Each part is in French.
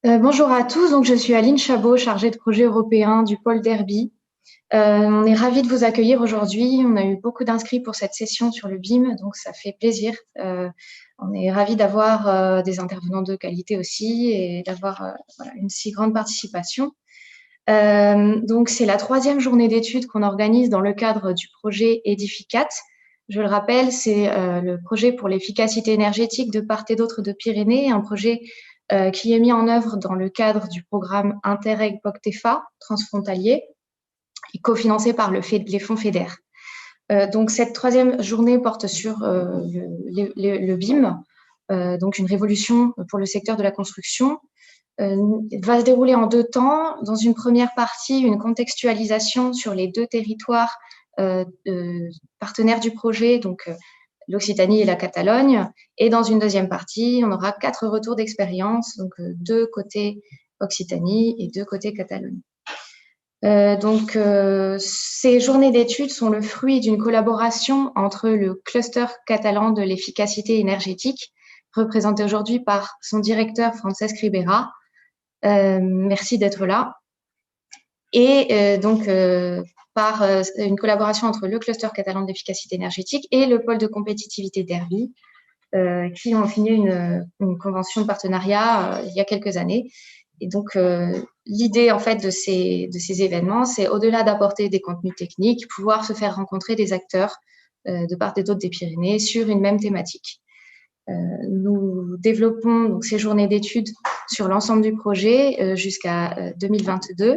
Bonjour à tous, donc je suis Aline Chabot, chargée de projet européen du pôle Derby. On est ravis de vous accueillir aujourd'hui. On a eu beaucoup d'inscrits pour cette session sur le BIM, donc ça fait plaisir. On est ravis d'avoir des intervenants de qualité aussi et d'avoir voilà, une si grande participation. Donc c'est la troisième journée d'études qu'on organise dans le cadre du projet Edificat. Je le rappelle, c'est le projet pour l'efficacité énergétique de part et d'autre de Pyrénées, un projet qui est mis en œuvre dans le cadre du programme Interreg POCTEFA transfrontalier et cofinancé par les fonds FEDER. Donc cette troisième journée porte sur le BIM, donc une révolution pour le secteur de la construction. Va se dérouler en deux temps. Dans une première partie, une contextualisation sur les deux territoires partenaires du projet, donc l'Occitanie et la Catalogne. Et dans une deuxième partie, on aura 4 retours d'expérience, donc 2 côté Occitanie et 2 côté Catalogne. Ces journées d'études sont le fruit d'une collaboration entre le cluster catalan de l'efficacité énergétique, représenté aujourd'hui par son directeur Francesc Ribera. Merci d'être là. Et par une collaboration entre le cluster catalan de l'efficacité énergétique et le pôle de compétitivité Derby, qui ont signé une convention de partenariat il y a quelques années. Et donc, l'idée en fait de ces événements, c'est au-delà d'apporter des contenus techniques, pouvoir se faire rencontrer des acteurs de part et d'autre des Pyrénées sur une même thématique. Nous développons donc ces journées d'études sur l'ensemble du projet jusqu'à 2022.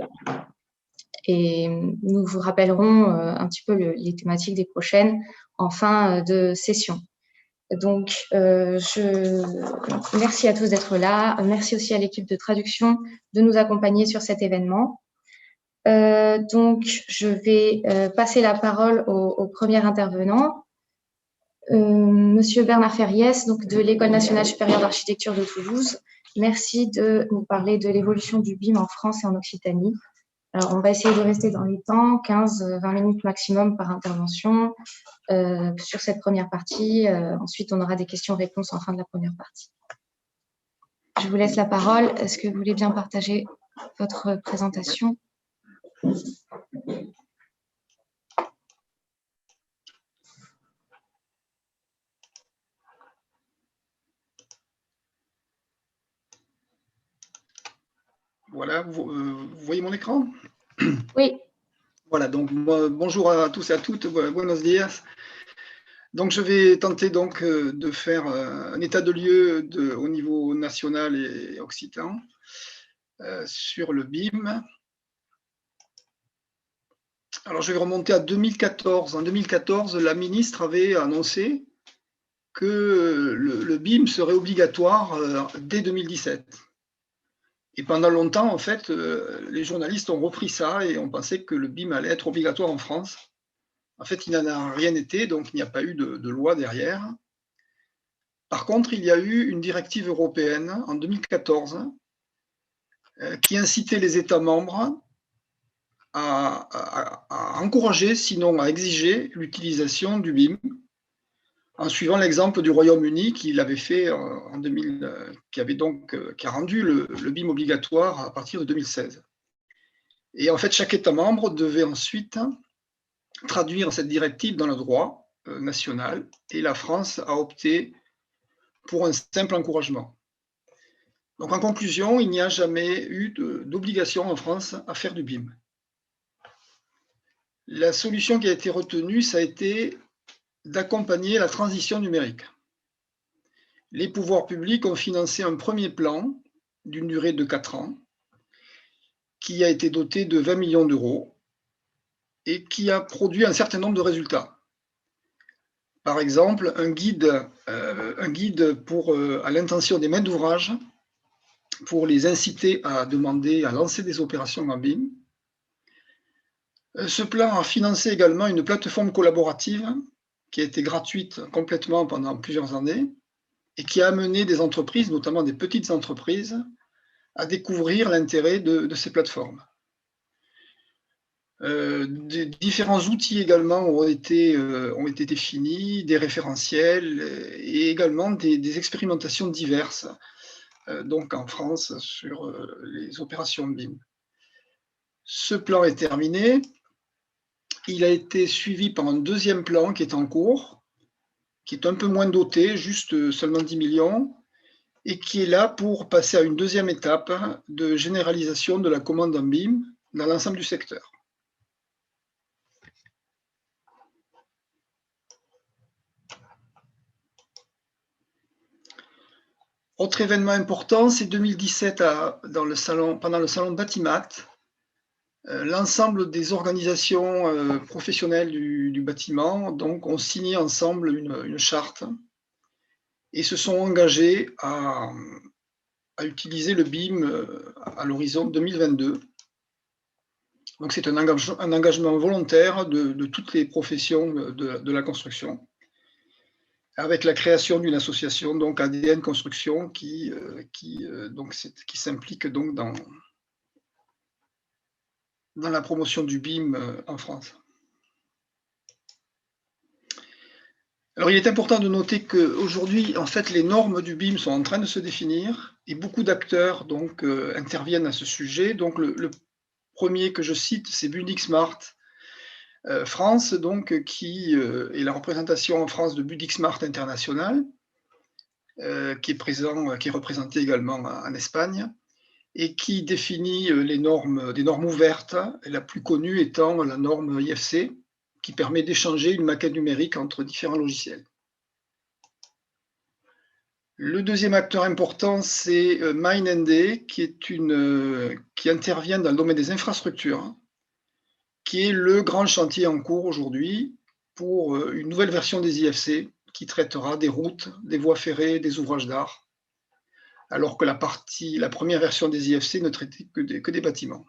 Et nous vous rappellerons un petit peu les thématiques des prochaines en fin de session. Donc, merci à tous d'être là. Merci aussi à l'équipe de traduction de nous accompagner sur cet événement. Donc, je vais passer la parole au premier intervenant, Monsieur Bernard Ferriès, donc de l'École nationale supérieure d'architecture de Toulouse. Merci de nous parler de l'évolution du BIM en France et en Occitanie. Alors, on va essayer de rester dans les temps, 15-20 minutes maximum par intervention sur cette première partie. Ensuite, on aura des questions-réponses en fin de la première partie. Je vous laisse la parole. Est-ce que vous voulez bien partager votre présentation ? Voilà, vous voyez mon écran? Oui. Voilà, donc bonjour à tous et à toutes, buenos días. Donc je vais tenter donc de faire un état de lieu au niveau national et occitan sur le BIM. Alors je vais remonter à 2014. En 2014, la ministre avait annoncé que le BIM serait obligatoire dès 2017. Et pendant longtemps, en fait, les journalistes ont repris ça et on pensait que le BIM allait être obligatoire en France. En fait, il n'en a rien été, donc il n'y a pas eu de loi derrière. Par contre, il y a eu une directive européenne en 2014 qui incitait les États membres à encourager, sinon à exiger, l'utilisation du BIM, en suivant l'exemple du Royaume-Uni qui l'avait fait en 2000, qui a rendu le BIM obligatoire à partir de 2016. Et en fait, chaque État membre devait ensuite traduire cette directive dans le droit national, et la France a opté pour un simple encouragement. Donc en conclusion, il n'y a jamais eu d'obligation en France à faire du BIM. La solution qui a été retenue, ça a été d'accompagner la transition numérique. Les pouvoirs publics ont financé un premier plan d'une durée de 4 ans qui a été doté de 20 millions d'euros et qui a produit un certain nombre de résultats. Par exemple, un guide à l'intention des maîtres d'ouvrage pour les inciter à demander, à lancer des opérations en BIM. Ce plan a financé également une plateforme collaborative qui a été gratuite complètement pendant plusieurs années et qui a amené des entreprises, notamment des petites entreprises, à découvrir l'intérêt de ces plateformes. Des différents outils également ont été définis, des référentiels et également des expérimentations diverses donc en France, sur les opérations BIM. Ce plan est terminé. Il a été suivi par un deuxième plan qui est en cours, qui est un peu moins doté, juste seulement 10 millions, et qui est là pour passer à une deuxième étape de généralisation de la commande en BIM dans l'ensemble du secteur. Autre événement important, c'est 2017 pendant le salon Batimat. L'ensemble des organisations professionnelles du bâtiment donc, ont signé ensemble une charte et se sont engagés à utiliser le BIM à l'horizon 2022. Donc c'est un engagement volontaire de toutes les professions de la construction, avec la création d'une association, donc ADN Construction, qui s'implique donc dans la promotion du BIM en France. Alors il est important de noter qu'aujourd'hui, en fait, les normes du BIM sont en train de se définir et beaucoup d'acteurs donc interviennent à ce sujet. Donc le premier que je cite, c'est Building-Smart France, donc qui est la représentation en France de Building-Smart International, qui est représenté également en Espagne, et qui définit des normes ouvertes, et la plus connue étant la norme IFC, qui permet d'échanger une maquette numérique entre différents logiciels. Le deuxième acteur important, c'est MindND, qui intervient dans le domaine des infrastructures, qui est le grand chantier en cours aujourd'hui pour une nouvelle version des IFC qui traitera des routes, des voies ferrées, des ouvrages d'art, alors que la première version des IFC ne traitait que des bâtiments.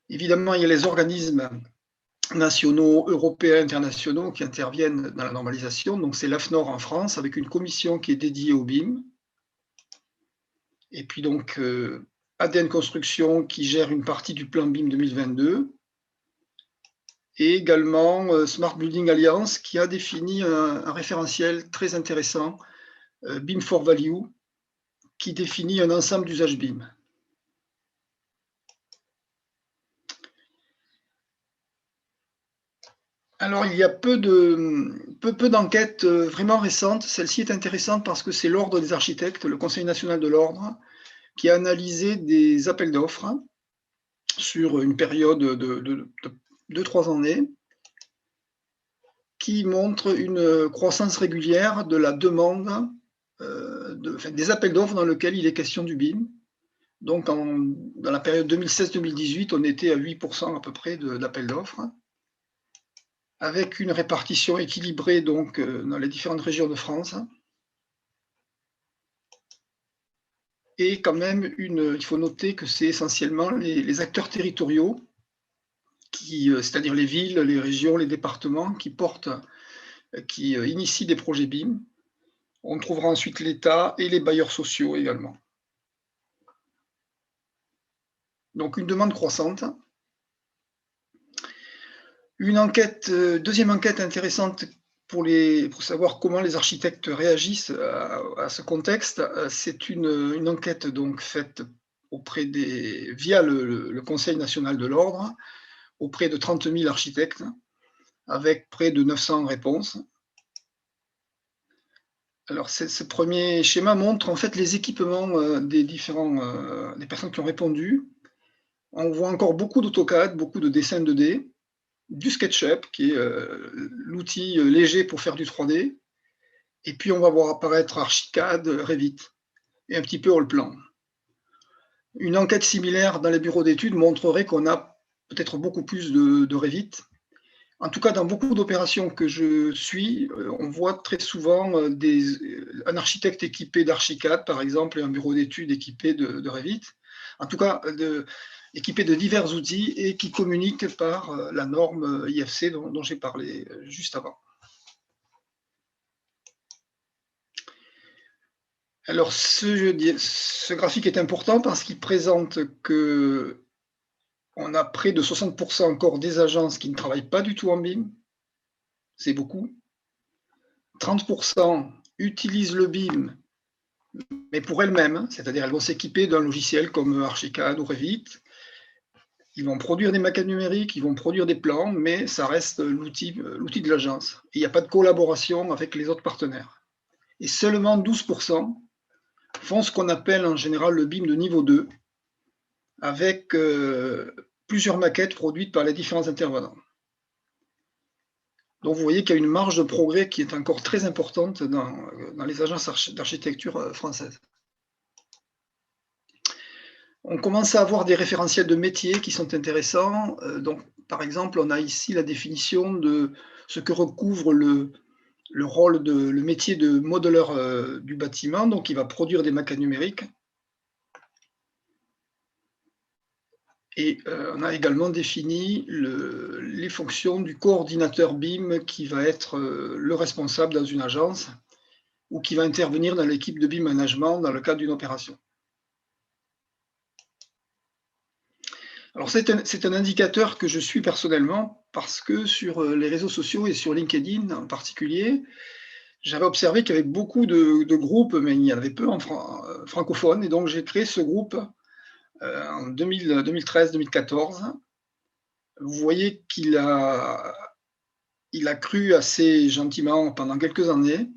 Évidemment, il y a les organismes nationaux, européens, internationaux qui interviennent dans la normalisation. Donc c'est l'AFNOR en France avec une commission qui est dédiée au BIM. Et puis donc ADN Construction qui gère une partie du plan BIM 2022. Et également Smart Building Alliance qui a défini un référentiel très intéressant, BIM for Value, qui définit un ensemble d'usages BIM. Alors, il y a peu d'enquêtes vraiment récentes. Celle-ci est intéressante parce que c'est l'Ordre des architectes, le Conseil national de l'Ordre, qui a analysé des appels d'offres sur une période de 2-3 années, qui montre une croissance régulière de la demande, des appels d'offres dans lesquels il est question du BIM. Donc, dans la période 2016-2018, on était à 8% à peu près d'appels d'offres, avec une répartition équilibrée donc, dans les différentes régions de France. Et quand même, il faut noter que c'est essentiellement les acteurs territoriaux, c'est-à-dire les villes, les régions, les départements, qui initient des projets BIM. On trouvera ensuite l'État et les bailleurs sociaux également. Donc une demande croissante. Deuxième enquête intéressante pour savoir comment les architectes réagissent à ce contexte, c'est une enquête donc faite via le Conseil national de l'Ordre, auprès de 30 000 architectes, avec près de 900 réponses. Alors, ce premier schéma montre en fait les équipements des personnes qui ont répondu. On voit encore beaucoup d'AutoCAD, beaucoup de dessins 2D, du SketchUp, qui est l'outil léger pour faire du 3D, et puis on va voir apparaître Archicad, Revit, et un petit peu Allplan. Une enquête similaire dans les bureaux d'études montrerait qu'on a peut-être beaucoup plus de Revit. En tout cas, dans beaucoup d'opérations que je suis, on voit très souvent un architecte équipé d'Archicad, par exemple, et un bureau d'études équipé de Revit. En tout cas, équipé de divers outils et qui communiquent par la norme IFC dont j'ai parlé juste avant. Alors, ce graphique est important parce qu'il présente que on a près de 60% encore des agences qui ne travaillent pas du tout en BIM. C'est beaucoup. 30% utilisent le BIM, mais pour elles-mêmes, c'est-à-dire elles vont s'équiper d'un logiciel comme Archicad ou Revit. Ils vont produire des maquettes numériques, ils vont produire des plans, mais ça reste l'outil de l'agence. Il n'y a pas de collaboration avec les autres partenaires. Et seulement 12% font ce qu'on appelle en général le BIM de niveau 2, avec plusieurs maquettes produites par les différents intervenants. Donc vous voyez qu'il y a une marge de progrès qui est encore très importante dans les agences d'architecture françaises. On commence à avoir des référentiels de métiers qui sont intéressants. Donc, par exemple, on a ici la définition de ce que recouvre le métier de modeleur du bâtiment, donc il va produire des maquettes numériques. Et on a également défini les fonctions du coordinateur BIM qui va être le responsable dans une agence ou qui va intervenir dans l'équipe de BIM Management dans le cadre d'une opération. Alors c'est un indicateur que je suis personnellement parce que sur les réseaux sociaux et sur LinkedIn en particulier, j'avais observé qu'il y avait beaucoup de groupes, mais il y en avait peu en francophone, et donc j'ai créé ce groupe en 2013-2014. Vous voyez qu'il a cru assez gentiment pendant quelques années.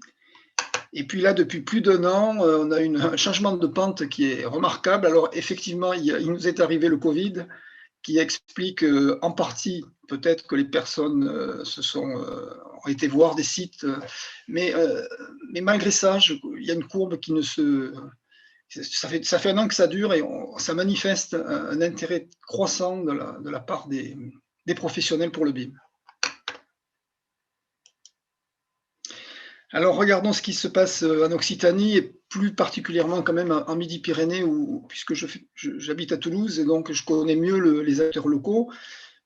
Et puis là, depuis plus d'1 an, on a un changement de pente qui est remarquable. Alors effectivement, il nous est arrivé le Covid, qui explique en partie peut-être que les personnes ont été voir des sites, mais malgré ça, il y a une courbe qui ne se... Ça fait 1 an que ça dure et ça manifeste un intérêt croissant de la part des professionnels pour le BIM. Alors regardons ce qui se passe en Occitanie et plus particulièrement quand même en Midi-Pyrénées, puisque j'habite à Toulouse et donc je connais mieux les acteurs locaux,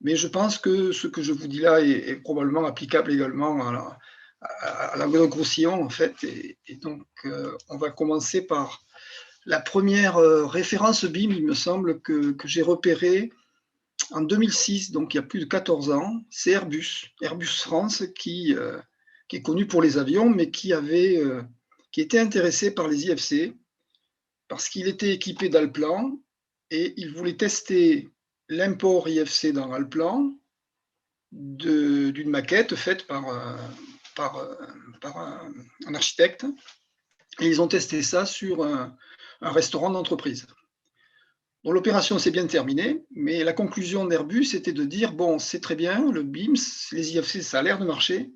mais je pense que ce que je vous dis là est probablement applicable également à la Languedoc-Roussillon en fait. Et donc on va commencer par la première référence BIM, il me semble, que j'ai repérée en 2006, donc il y a plus de 14 ans, c'est Airbus France, qui est connu pour les avions, mais qui était intéressé par les IFC, parce qu'il était équipé d'Allplan, et il voulait tester l'import IFC dans Allplan d'une maquette faite par un architecte, et ils ont testé ça sur un restaurant d'entreprise. Donc l'opération s'est bien terminée, mais la conclusion d'Airbus était de dire, bon, c'est très bien, le BIM, les IFC, ça a l'air de marcher,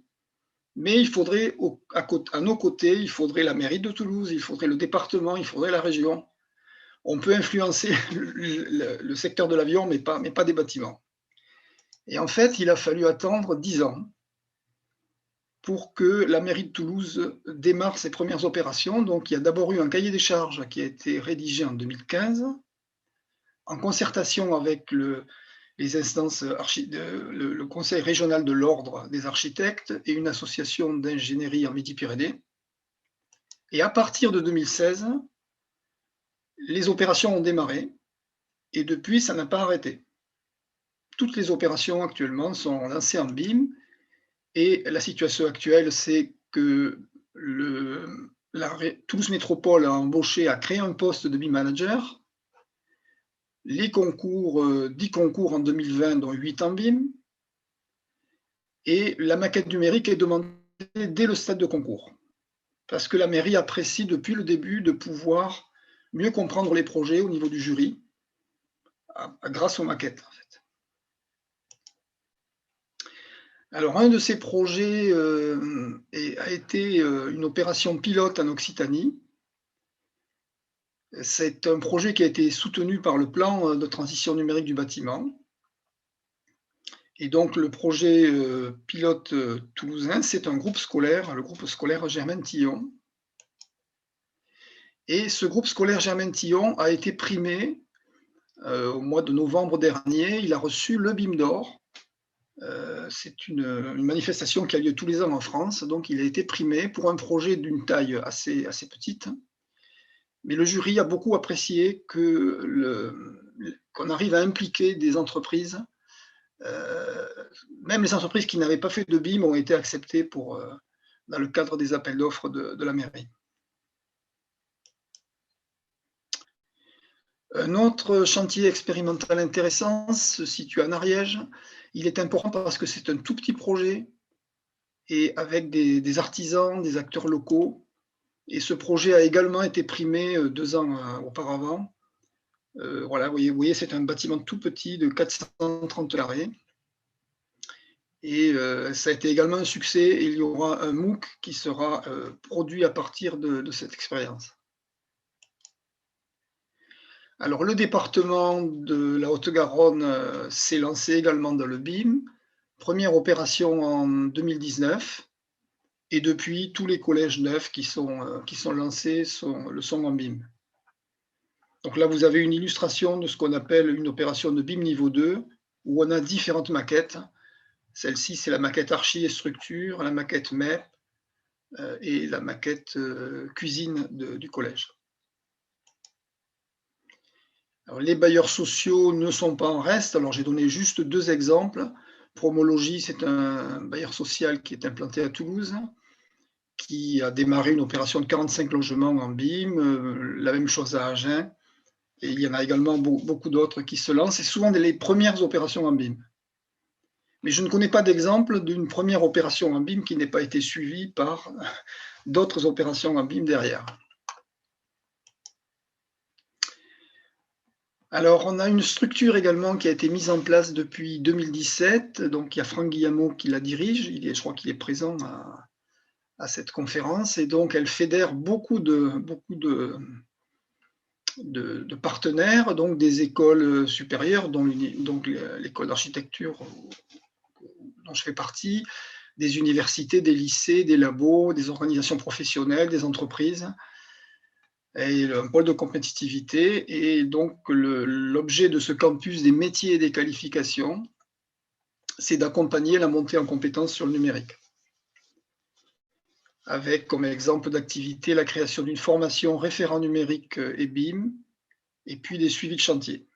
mais il faudrait, à nos côtés, il faudrait la mairie de Toulouse, il faudrait le département, il faudrait la région. On peut influencer le secteur de l'avion, mais pas des bâtiments. Et en fait, il a fallu attendre 10 ans pour que la mairie de Toulouse démarre ses premières opérations. Donc il y a d'abord eu un cahier des charges qui a été rédigé en 2015, en concertation avec les instances, le Conseil régional de l'Ordre des architectes et une association d'ingénierie en Midi-Pyrénées. Et à partir de 2016, les opérations ont démarré et depuis, ça n'a pas arrêté. Toutes les opérations actuellement sont lancées en BIM et la situation actuelle, c'est que Toulouse Métropole a créé un poste de BIM manager. Les concours, 10 concours en 2020, dont 8 en BIM. Et la maquette numérique est demandée dès le stade de concours. Parce que la mairie apprécie depuis le début de pouvoir mieux comprendre les projets au niveau du jury, grâce aux maquettes, en fait. Alors, un de ces projets a été une opération pilote en Occitanie. C'est un projet qui a été soutenu par le plan de transition numérique du bâtiment. Et donc, le projet pilote toulousain, c'est un groupe scolaire, le groupe scolaire Germaine-Tillon. Et ce groupe scolaire Germaine-Tillon a été primé au mois de novembre dernier. Il a reçu le BIM d'or. C'est une manifestation qui a lieu tous les ans en France. Donc, il a été primé pour un projet d'une taille assez petite. Mais le jury a beaucoup apprécié qu'on arrive à impliquer des entreprises. Même les entreprises qui n'avaient pas fait de BIM ont été acceptées dans le cadre des appels d'offres de la mairie. Un autre chantier expérimental intéressant se situe en Ariège. Il est important parce que c'est un tout petit projet et avec des artisans, des acteurs locaux. Et ce projet a également été primé 2 ans auparavant. Voilà, vous voyez, c'est un bâtiment tout petit de 430 carrés. Et ça a été également un succès. Et il y aura un MOOC qui sera produit à partir de cette expérience. Alors, le département de la Haute-Garonne s'est lancé également dans le BIM. Première opération en 2019. Et depuis, tous les collèges neufs qui sont lancés le sont en BIM. Donc là, vous avez une illustration de ce qu'on appelle une opération de BIM niveau 2, où on a différentes maquettes. Celle-ci, c'est la maquette archi et structure, la maquette MEP et la maquette cuisine du collège. Alors, les bailleurs sociaux ne sont pas en reste. Alors, j'ai donné juste 2 exemples. Promologie, c'est un bailleur social qui est implanté à Toulouse, qui a démarré une opération de 45 logements en BIM. La même chose à Agen. Et il y en a également beaucoup d'autres qui se lancent. C'est souvent les premières opérations en BIM. Mais je ne connais pas d'exemple d'une première opération en BIM qui n'ait pas été suivie par d'autres opérations en BIM derrière. Alors, on a une structure également qui a été mise en place depuis 2017. Donc, il y a Franck Guillamot qui la dirige. Je crois qu'il est présent à cette conférence. Et donc, elle fédère beaucoup de partenaires, donc des écoles supérieures, donc l'école d'architecture dont je fais partie, des universités, des lycées, des labos, des organisations professionnelles, des entreprises, et un pôle de compétitivité. Et donc, l'objet de ce campus des métiers et des qualifications, c'est d'accompagner la montée en compétences sur le numérique. Avec comme exemple d'activité la création d'une formation référent numérique et BIM, et puis des suivis de chantier.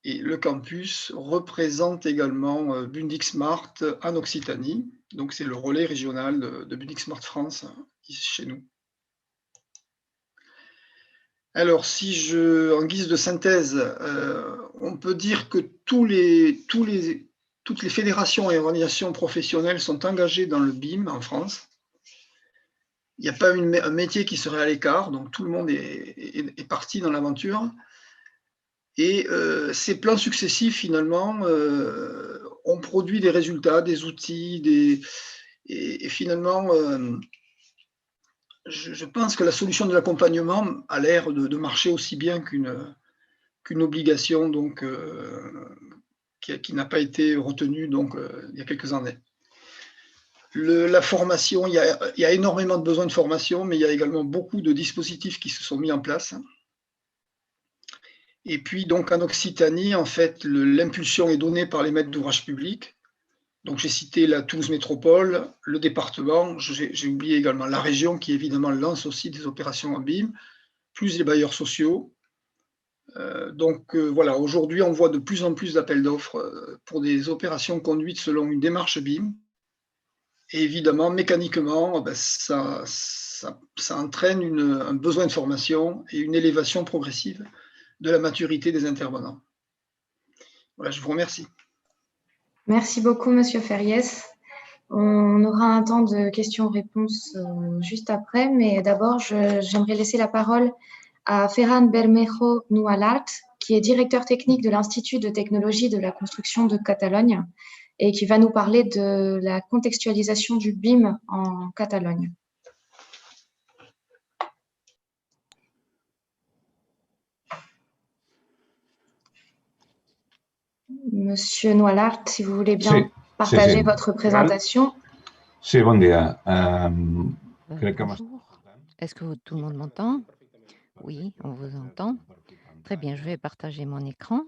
Et le campus représente également Bundig Smart en Occitanie. Donc, c'est le relais régional de Bundig Smart France, ici chez nous. Alors, en guise de synthèse, on peut dire que toutes les fédérations et organisations professionnelles sont engagées dans le BIM en France. Il n'y a pas un métier qui serait à l'écart, donc tout le monde est parti dans l'aventure. Et ces plans successifs, finalement, ont produit des résultats, des outils, et finalement, je pense que la solution de l'accompagnement a l'air de marcher aussi bien qu'une obligation donc, qui n'a pas été retenue donc, il y a quelques années. La formation, il y a énormément de besoins de formation, mais il y a également beaucoup de dispositifs qui se sont mis en place. Et puis, donc, en Occitanie, en fait, l'impulsion est donnée par les maîtres d'ouvrage publics. Donc, j'ai cité la Toulouse Métropole, le département, j'ai oublié également la région qui, évidemment, lance aussi des opérations en BIM, plus les bailleurs sociaux. Donc, voilà, aujourd'hui, on voit de plus en plus d'appels d'offres pour des opérations conduites selon une démarche BIM. Et évidemment, mécaniquement, ça entraîne un besoin de formation et une élévation progressive de la maturité des intervenants. Voilà, je vous remercie. Merci beaucoup, Monsieur Ferriès. On aura un temps de questions-réponses juste après, mais d'abord, j'aimerais laisser la parole à Ferran Bermejo Nualart, qui est directeur technique de l'Institut de technologie de la construction de Catalogne et qui va nous parler de la contextualisation du BIM en Catalogne. Monsieur Nualart, si vous voulez bien partager votre présentation. Sí, bon dia. Bonjour. Est-ce que tout le monde m'entend? Oui, on vous entend. Très bien, je vais partager mon écran.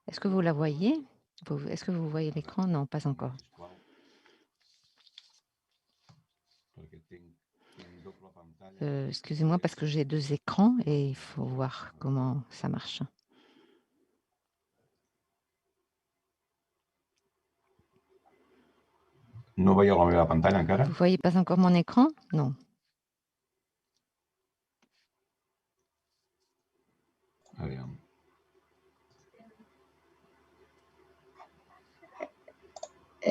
Est-ce que vous la voyez? Est-ce que vous voyez l'écran? Non, pas encore. Excusez-moi parce que j'ai 2 écrans et il faut voir comment ça marche. No veieu la meva pantalla encara? Vous voyez pas encore mon écran? Non.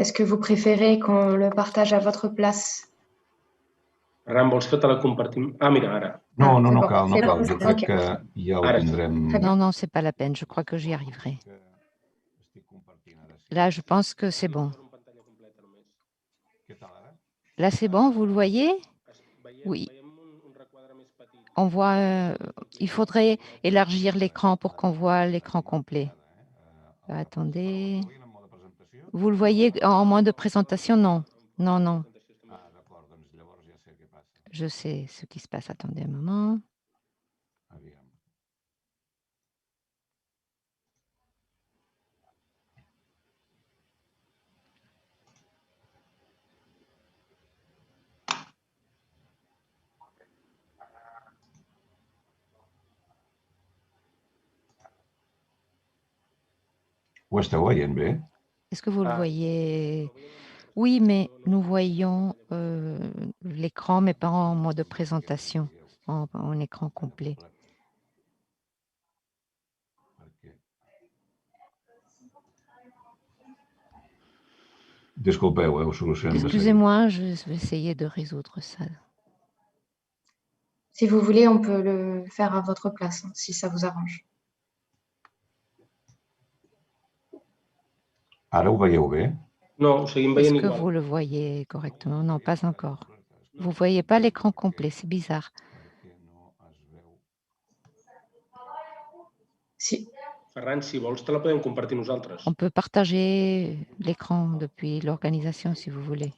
Est-ce que vous préférez qu'on le partage à votre place? Ferran, vols que te la compartim? Ah, mira, ara. No, no, c'est no bon, cal, no c'est cal. bon. Jo crec Ok. que ja ho Ara. tindrem. Très bien. Non, non, c'est pas la peine. Je crois que j'y arriverai. Là, je pense que c'est bon. Là, c'est bon, vous le voyez? Oui. On voit, il faudrait élargir l'écran pour qu'on voit l'écran complet. Attendez. Vous le voyez en mode de présentation? Non. Non, non. Je sais ce qui se passe. Attendez un moment. Ho esteu veient bé? Est-ce que vous le voyez? Oui, mais nous voyons l'écran, mais pas en mode de présentation, en écran complet. Disculpeu, ho solucionem de seguida. Excusez-moi, je vais essayer de résoudre ça. Si vous voulez, on peut le faire à votre place, si ça vous arrange. Ara ho veieu bé? No, ho seguim Est-ce veient que igual. vous le voyez correctement? Non, pas encore. Vous ne voyez pas l'écran complet, c'est bizarre. Si. Ferran, si vols, te la podem compartir nosaltres. On peut partager l'écran depuis l'organisation si vous voulez.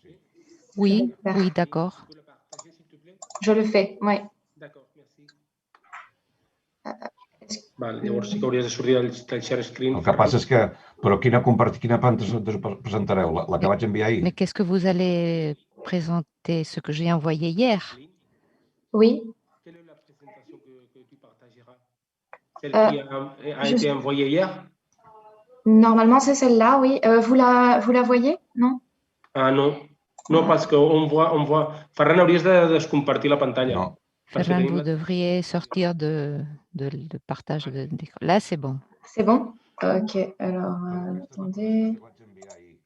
Oui, oui, d'accord. Je le fais, oui. D'acord, merci. Val, llavors sí que hauries de sortir del share screen. El que passa és que... Però quina presentareu? La que vaig enviar ahir? Mais qu'est-ce que vous allez présenter? Ce que j'ai envoyé hier? Oui. Quelle est la présentation que tu partageras? Celle qui a été envoyée hier? Normalement, c'est celle-là, oui. Vous la voyez? Non? Ah, non. No, parce qu'on voit... Ferran, hauries de descompartir la pantalla. No. Ferran, vous devriez sortir de partage d'écran. Là, c'est bon. C'est bon? Ok, alors, attendez.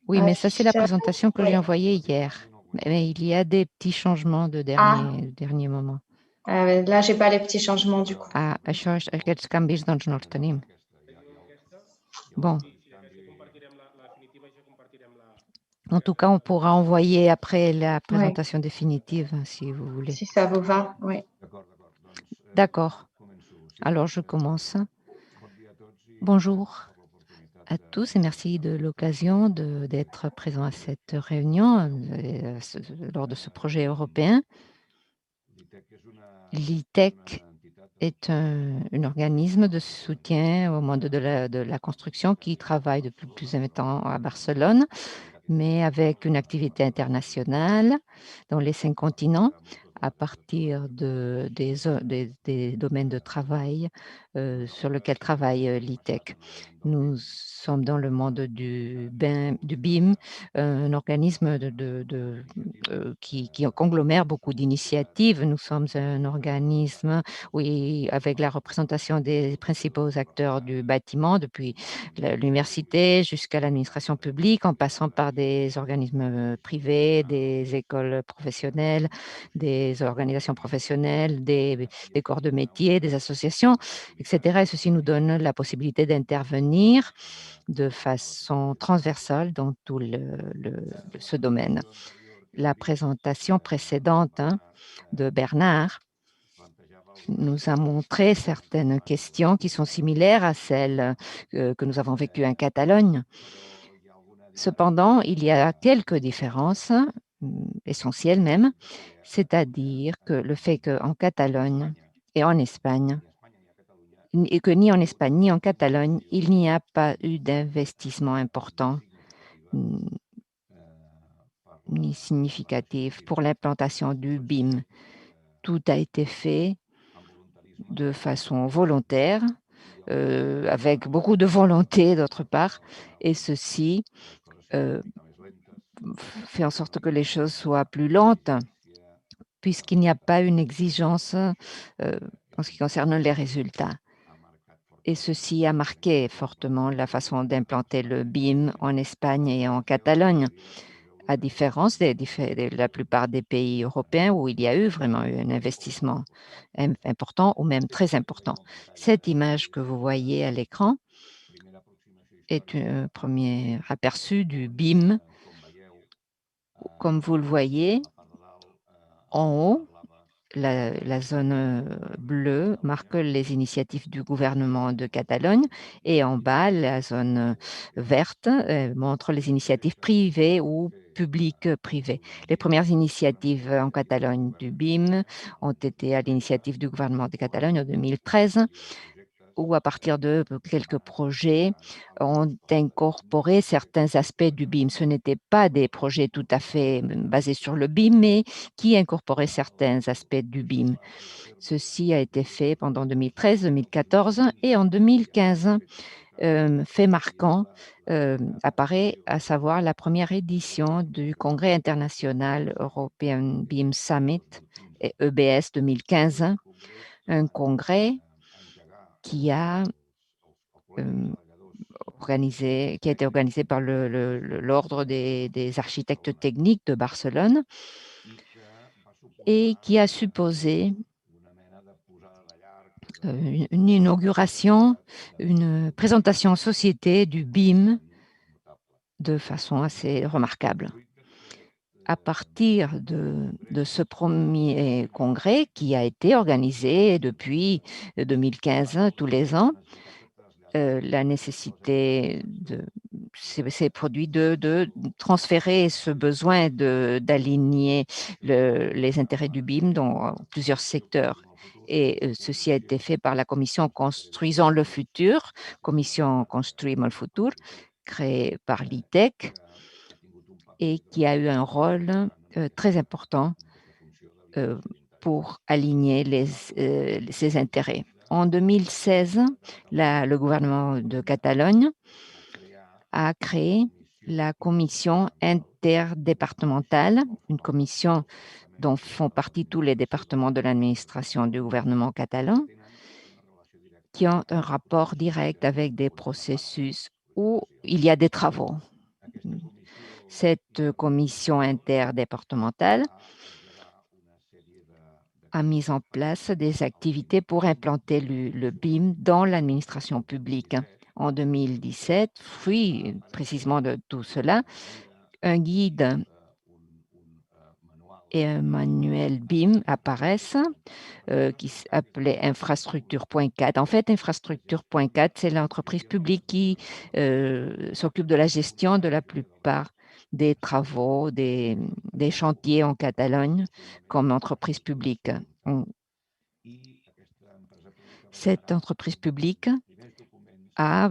Oui, mais ça, c'est la présentation que j'ai envoyée hier. Mais il y a des petits changements de dernier moment. Là, j'ai pas les petits changements, du coup. Ah, això, aquests canvis, doncs, no els tenim. Bon. En tout cas, on pourra envoyer après la présentation définitive, si vous voulez. Si ça vous va, oui. D'accord. Alors, je commence. Bonjour à tous et merci de l'occasion d'être présent à cette réunion lors de ce projet européen. L'ITEC est un organisme de soutien au monde de la construction qui travaille depuis plus de 20 ans à Barcelone, mais avec une activité internationale dans les 5 continents à partir des domaines de travail sur lesquels travaille l'ITEC. Nous sommes dans le monde du BIM, un organisme qui conglomère beaucoup d'initiatives. Nous sommes un organisme, oui, avec la représentation des principaux acteurs du bâtiment, depuis l'université jusqu'à l'administration publique, en passant par des organismes privés, des écoles professionnelles, des organisations professionnelles, des corps de métier, des associations, etc. Et ceci nous donne la possibilité d'intervenir de façon transversale dans tout ce domaine. La présentation précédente de Bernard nous a montré certaines questions qui sont similaires à celles que nous avons vécues en Catalogne. Cependant, il y a quelques différences, essentielles même, c'est-à-dire que le fait qu'en Catalogne et en Espagne, et que ni en Espagne ni en Catalogne, il n'y a pas eu d'investissement important ni significatif pour l'implantation du BIM. Tout a été fait de façon volontaire, avec beaucoup de volonté d'autre part, et ceci fait en sorte que les choses soient plus lentes, puisqu'il n'y a pas une exigence en ce qui concerne les résultats. Et ceci a marqué fortement la façon d'implanter le BIM en Espagne et en Catalogne, à différence de la plupart des pays européens où il y a eu vraiment un investissement important ou même très important. Cette image que vous voyez à l'écran est un premier aperçu du BIM. Comme vous le voyez, en haut, la zone bleue marque les initiatives du gouvernement de Catalogne et en bas, la zone verte montre les initiatives privées ou publiques-privées. Les premières initiatives en Catalogne du BIM ont été à l'initiative du gouvernement de Catalogne en 2013, où à partir de quelques projets ont incorporé certains aspects du BIM. Ce n'étaient pas des projets tout à fait basés sur le BIM, mais qui incorporaient certains aspects du BIM. Ceci a été fait pendant 2013, 2014 et en 2015. Fait marquant apparaît, à savoir la première édition du Congrès international European BIM Summit, EBS 2015, un congrès qui a qui a été organisé par l'Ordre des architectes techniques de Barcelone et qui a supposé une inauguration, une présentation en société du BIM de façon assez remarquable. À partir de ce premier congrès qui a été organisé depuis 2015 tous les ans, la nécessité s'est produite de transférer ce besoin d'aligner les intérêts du BIM dans plusieurs secteurs. Et ceci a été fait par la commission Construisons le futur, commission Construimos el Futur, créée par l'ITEC et qui a eu un rôle très important pour aligner ses intérêts. En 2016, le gouvernement de Catalogne a créé la commission interdépartementale, une commission dont font partie tous les départements de l'administration du gouvernement catalan, qui ont un rapport direct avec des processus où il y a des travaux. Cette commission interdépartementale a mis en place des activités pour implanter le BIM dans l'administration publique. En 2017, fruit précisément de tout cela, un guide et un manuel BIM apparaissent qui s'appelait Infrastructure.cat. En fait, Infrastructure.cat, c'est l'entreprise publique qui s'occupe de la gestion de la plupart des travaux, des chantiers en Catalogne comme entreprise publique. Cette entreprise publique a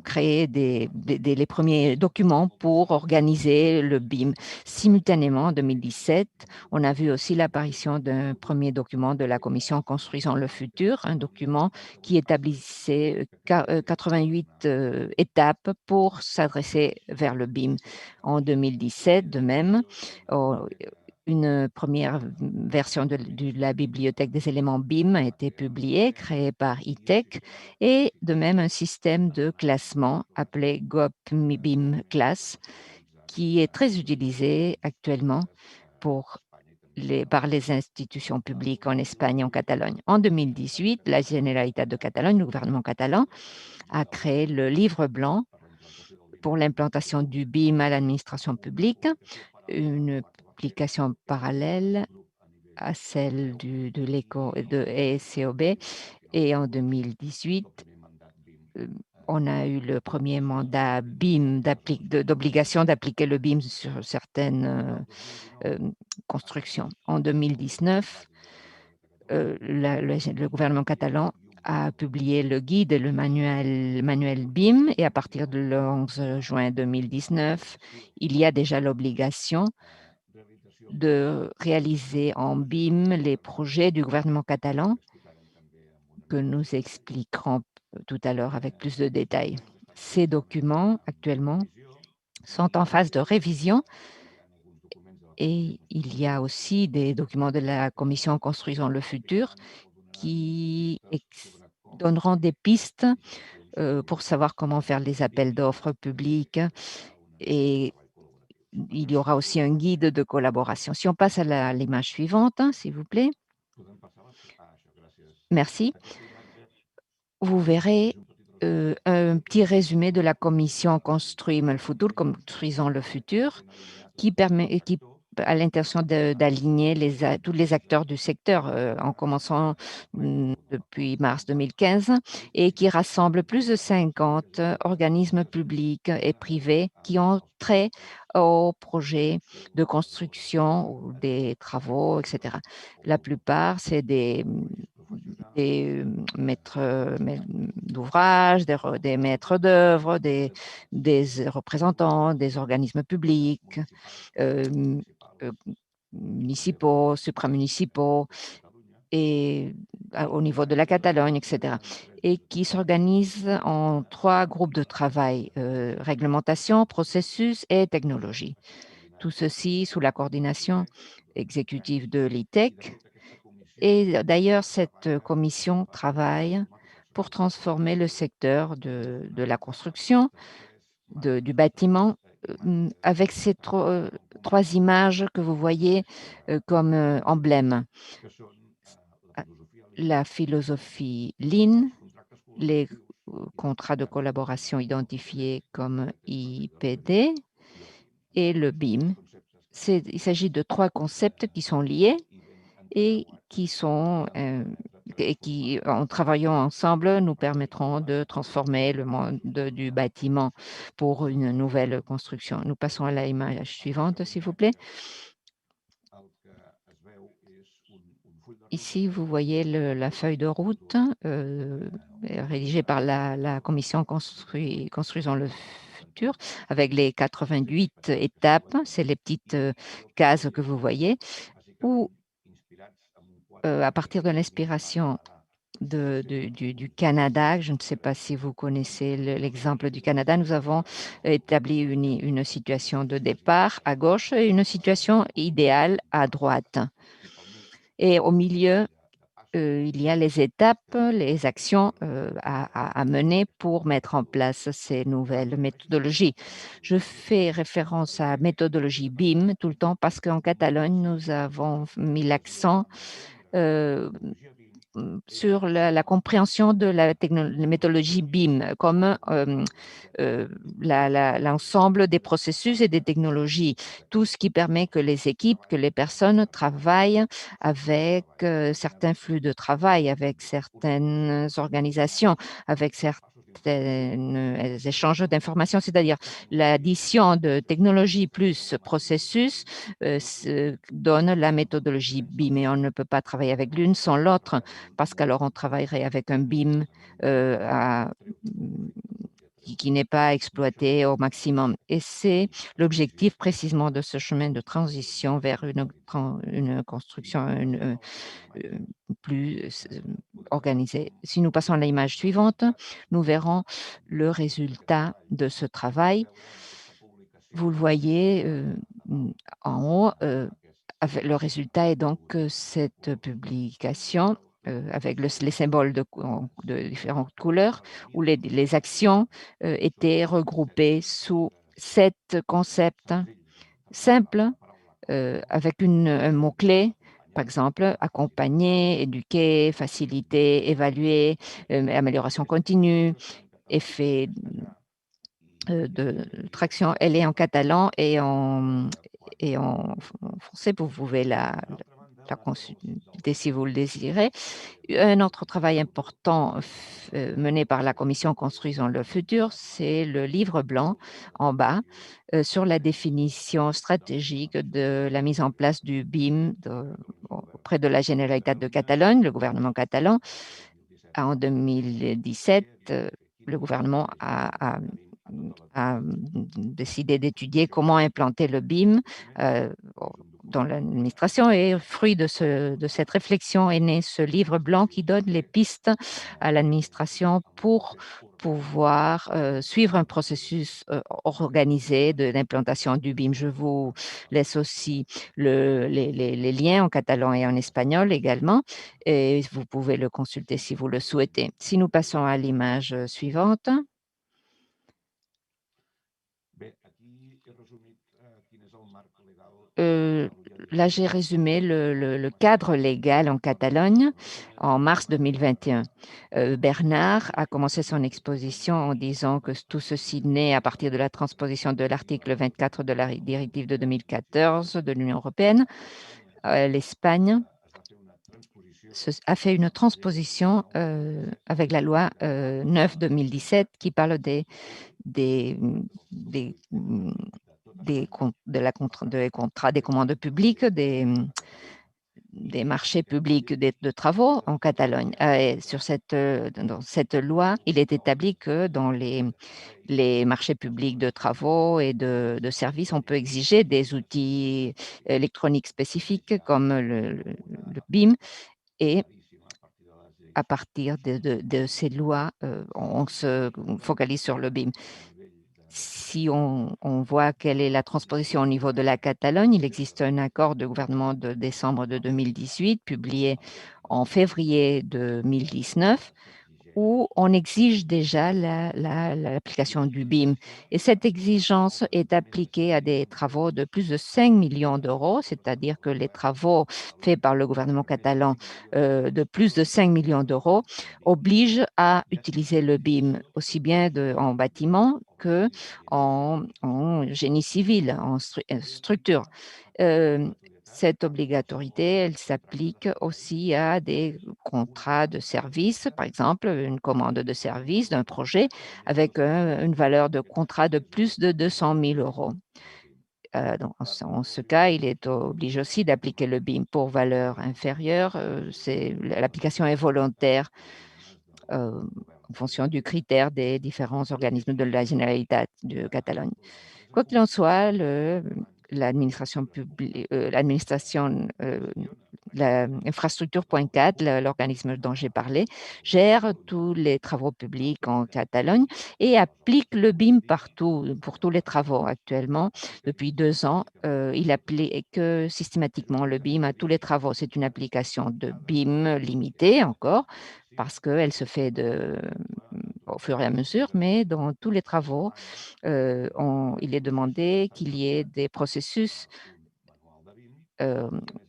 créé les premiers documents pour organiser le BIM. Simultanément, en 2017, on a vu aussi l'apparition d'un premier document de la commission Construisons le futur, un document qui établissait 88 étapes pour s'adresser vers le BIM. En 2017, de même, une première version de la bibliothèque des éléments BIM a été publiée, créée par ITEC, et de même un système de classement appelé GOP BIM Class, qui est très utilisé actuellement par les institutions publiques en Espagne et en Catalogne. En 2018, la Generalitat de Catalogne, le gouvernement catalan, a créé le livre blanc pour l'implantation du BIM à l'administration publique, une application parallèle à celle de l'ESCOB. Et en 2018, on a eu le premier mandat BIM d'obligation d'appliquer le BIM sur certaines constructions. En 2019, le gouvernement catalan a publié le guide et le manuel BIM et à partir du 11 juin 2019, il y a déjà l'obligation de réaliser en BIM les projets du gouvernement catalan que nous expliquerons tout à l'heure avec plus de détails. Ces documents, actuellement, sont en phase de révision et il y a aussi des documents de la commission Construisons le futur qui donneront des pistes pour savoir comment faire les appels d'offres publics, et il y aura aussi un guide de collaboration. Si on passe à l'image suivante, s'il vous plaît. Merci. Vous verrez un petit résumé de la commission Construisons le futur, Construisons le futur, qui a l'intention d'aligner tous les acteurs du secteur, en commençant depuis mars 2015, et qui rassemble plus de 50 organismes publics et privés qui ont trait aux projets de construction ou des travaux, etc. La plupart, c'est des maîtres d'ouvrage, des maîtres d'œuvre, des représentants, des organismes publics, euh, euh, municipaux, supramunicipaux, et au niveau de la Catalogne, etc. Et qui s'organisent en 3 groupes de travail, réglementation, processus et technologie. Tout ceci sous la coordination exécutive de l'ITEC. Et d'ailleurs, cette commission travaille pour transformer le secteur de la construction, du bâtiment, avec ces 3 images que vous voyez comme emblèmes. La philosophie Lean, les contrats de collaboration identifiés comme IPD et le BIM. Il s'agit de 3 concepts qui sont liés et qui, en travaillant ensemble, nous permettront de transformer le monde du bâtiment pour une nouvelle construction. Nous passons à l'image suivante, s'il vous plaît. Ici, vous voyez la feuille de route rédigée par la commission Construisons le futur, avec les 88 étapes. C'est les petites cases que vous voyez, où à partir de l'inspiration du Canada, je ne sais pas si vous connaissez l'exemple du Canada, nous avons établi une situation de départ à gauche et une situation idéale à droite. Et au milieu, il y a les étapes, les actions à mener pour mettre en place ces nouvelles méthodologies. Je fais référence à la méthodologie BIM tout le temps parce qu'en Catalogne, nous avons mis l'accent sur la compréhension de la méthodologie BIM comme l'ensemble des processus et des technologies, tout ce qui permet que les équipes, que les personnes travaillent avec certains flux de travail, avec certaines organisations, avec certains échanges d'informations, c'est-à-dire l'addition de technologie plus processus donne la méthodologie BIM, et on ne peut pas travailler avec l'une sans l'autre, parce qu'alors on travaillerait avec un BIM qui n'est pas exploité au maximum. Et c'est l'objectif précisément de ce chemin de transition vers une construction plus organisée. Si nous passons à l'image suivante, nous verrons le résultat de ce travail. Vous le voyez en haut. Le résultat est donc cette publication avec les symboles de différentes couleurs, où les actions étaient regroupées sous 7 concepts simples avec un mot-clé, par exemple, accompagner, éduquer, faciliter, évaluer, amélioration continue, effet de traction. Elle est en catalan et en français, vous pouvez la consulter si vous le désirez. Un autre travail important mené par la commission Construisons le futur, c'est le livre blanc en bas sur la définition stratégique de la mise en place du BIM auprès de la Généralitat de Catalogne, le gouvernement catalan. En 2017, le gouvernement a décidé d'étudier comment implanter le BIM dans l'administration, et fruit de cette réflexion est né ce livre blanc qui donne les pistes à l'administration pour pouvoir suivre un processus organisé d'implantation du BIM. Je vous laisse aussi les liens en catalan et en espagnol également, et vous pouvez le consulter si vous le souhaitez. Si nous passons à l'image suivante. Là, j'ai résumé le cadre légal en Catalogne en mars 2021. Bernard a commencé son exposition en disant que tout ceci naît à partir de la transposition de l'article 24 de la directive de 2014 de l'Union européenne. L'Espagne a fait une transposition avec la loi 9/2017 qui parle des contrats, des commandes publiques, des marchés publics de travaux en Catalogne. Et dans cette loi, il est établi que dans les marchés publics de travaux et de services, on peut exiger des outils électroniques spécifiques comme le BIM. Et à partir de ces lois, on se focalise sur le BIM. Si on voit quelle est la transposition au niveau de la Catalogne, il existe un accord de gouvernement de décembre de 2018, publié en février 2019, où on exige déjà l'application du BIM. Et cette exigence est appliquée à des travaux de plus de 5 millions d'euros, c'est-à-dire que les travaux faits par le gouvernement catalan de plus de 5 millions d'euros obligent à utiliser le BIM, aussi bien en bâtiment que en génie civil, en structure. Cette obligatorité, elle s'applique aussi à des contrats de service, par exemple une commande de service d'un projet avec une valeur de contrat de plus de 200 000 euros. Donc, en ce cas, il est obligé aussi d'appliquer le BIM. Pour valeur inférieure, l'application est volontaire en fonction du critère des différents organismes de la Généralitat de Catalogne. Quoi qu'il en soit, l'administration publique, l'infrastructure.cat, l'organisme dont j'ai parlé, gère tous les travaux publics en Catalogne et applique le BIM partout, pour tous les travaux actuellement. Depuis 2 ans, il applique systématiquement le BIM à tous les travaux. C'est une application de BIM limitée encore, parce qu'elle se fait au fur et à mesure, mais dans tous les travaux, il est demandé qu'il y ait des processus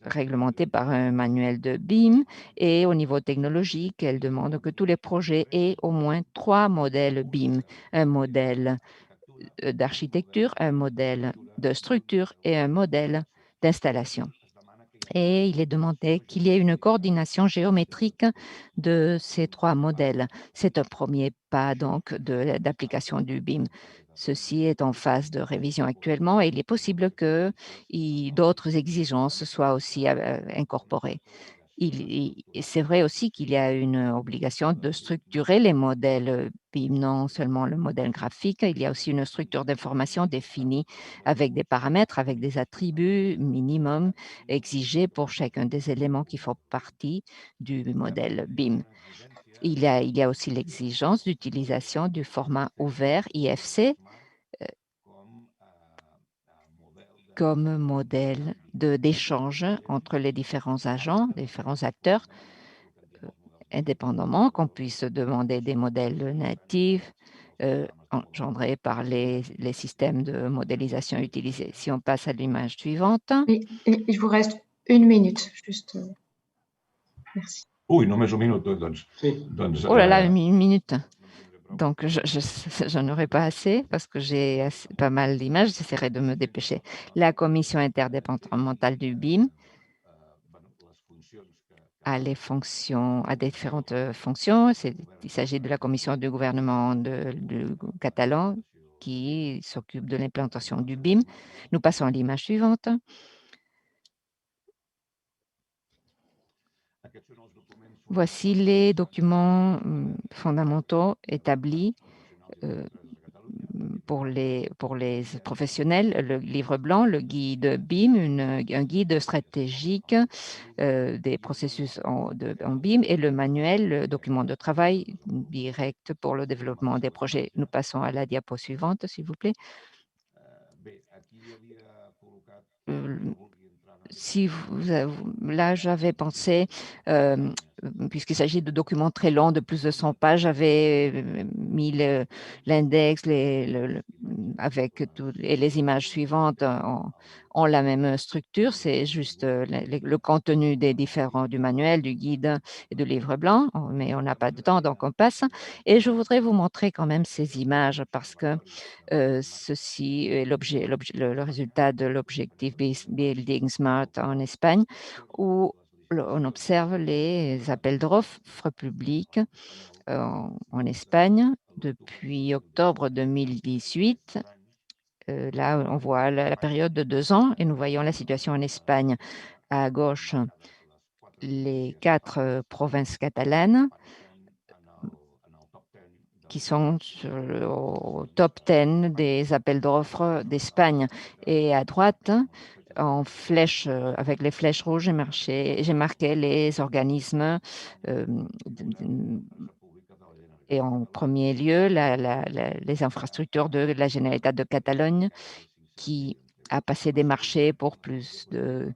réglementés par un manuel de BIM, et au niveau technologique, elle demande que tous les projets aient au moins 3 modèles BIM, un modèle d'architecture, un modèle de structure et un modèle d'installation. Et il est demandé qu'il y ait une coordination géométrique de ces 3 modèles. C'est un premier pas donc d'application du BIM. Ceci est en phase de révision actuellement et il est possible que d'autres exigences soient aussi incorporées. C'est vrai aussi qu'il y a une obligation de structurer les modèles BIM, non seulement le modèle graphique, il y a aussi une structure d'information définie avec des paramètres, avec des attributs minimums exigés pour chacun des éléments qui font partie du modèle BIM. Il y a aussi l'exigence d'utilisation du format ouvert IFC comme modèle d'échange entre les différents agents, les différents acteurs, indépendamment, qu'on puisse demander des modèles natifs engendrés par les systèmes de modélisation utilisés. Si on passe à l'image suivante. Oui, il vous reste 1 minute, juste. Merci. Ui, només un minut, doncs. Sí. Oh là là, 1 minute. Donc, je n'aurai pas assez parce que j'ai pas mal d'images, j'essaierai de me dépêcher. La commission interdépartementale du BIM a différentes fonctions. Il s'agit de la commission du gouvernement du catalan qui s'occupe de l'implantation du BIM. Nous passons à l'image suivante. Voici les documents fondamentaux établis pour les professionnels, le livre blanc, le guide BIM, un guide stratégique des processus en BIM et le manuel, le document de travail direct pour le développement des projets. Nous passons à la diapo suivante, s'il vous plaît. Si là, j'avais pensé, puisqu'il s'agit de documents très longs, de plus de 100 pages, j'avais mis l'index avec et les images suivantes ont la même structure. C'est juste le contenu des différents du manuel, du guide et du livre blanc, mais on n'a pas de temps, donc on passe. Et je voudrais vous montrer quand même ces images parce que ceci est le résultat de l'objectif Building Smart en Espagne, où on observe les appels d'offres publics en Espagne depuis octobre 2018. Là, on voit la période de 2 ans et nous voyons la situation en Espagne. À gauche, les 4 provinces catalanes qui sont au top 10 des appels d'offres d'Espagne. Et à droite, en flèche, avec les flèches rouges, j'ai marqué les organismes. Et en premier lieu, les infrastructures de la Generalitat de Catalogne, qui a passé des marchés pour plus de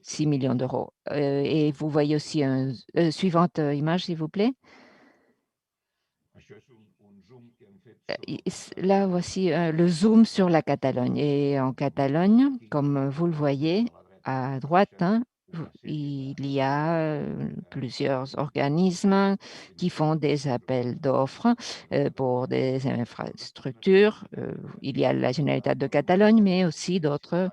6 millions d'euros. Et vous voyez aussi suivante image, s'il vous plaît. Là, voici le zoom sur la Catalogne. Et en Catalogne, comme vous le voyez à droite, il y a plusieurs organismes qui font des appels d'offres pour des infrastructures. Il y a la Generalitat de Catalogne, mais aussi d'autres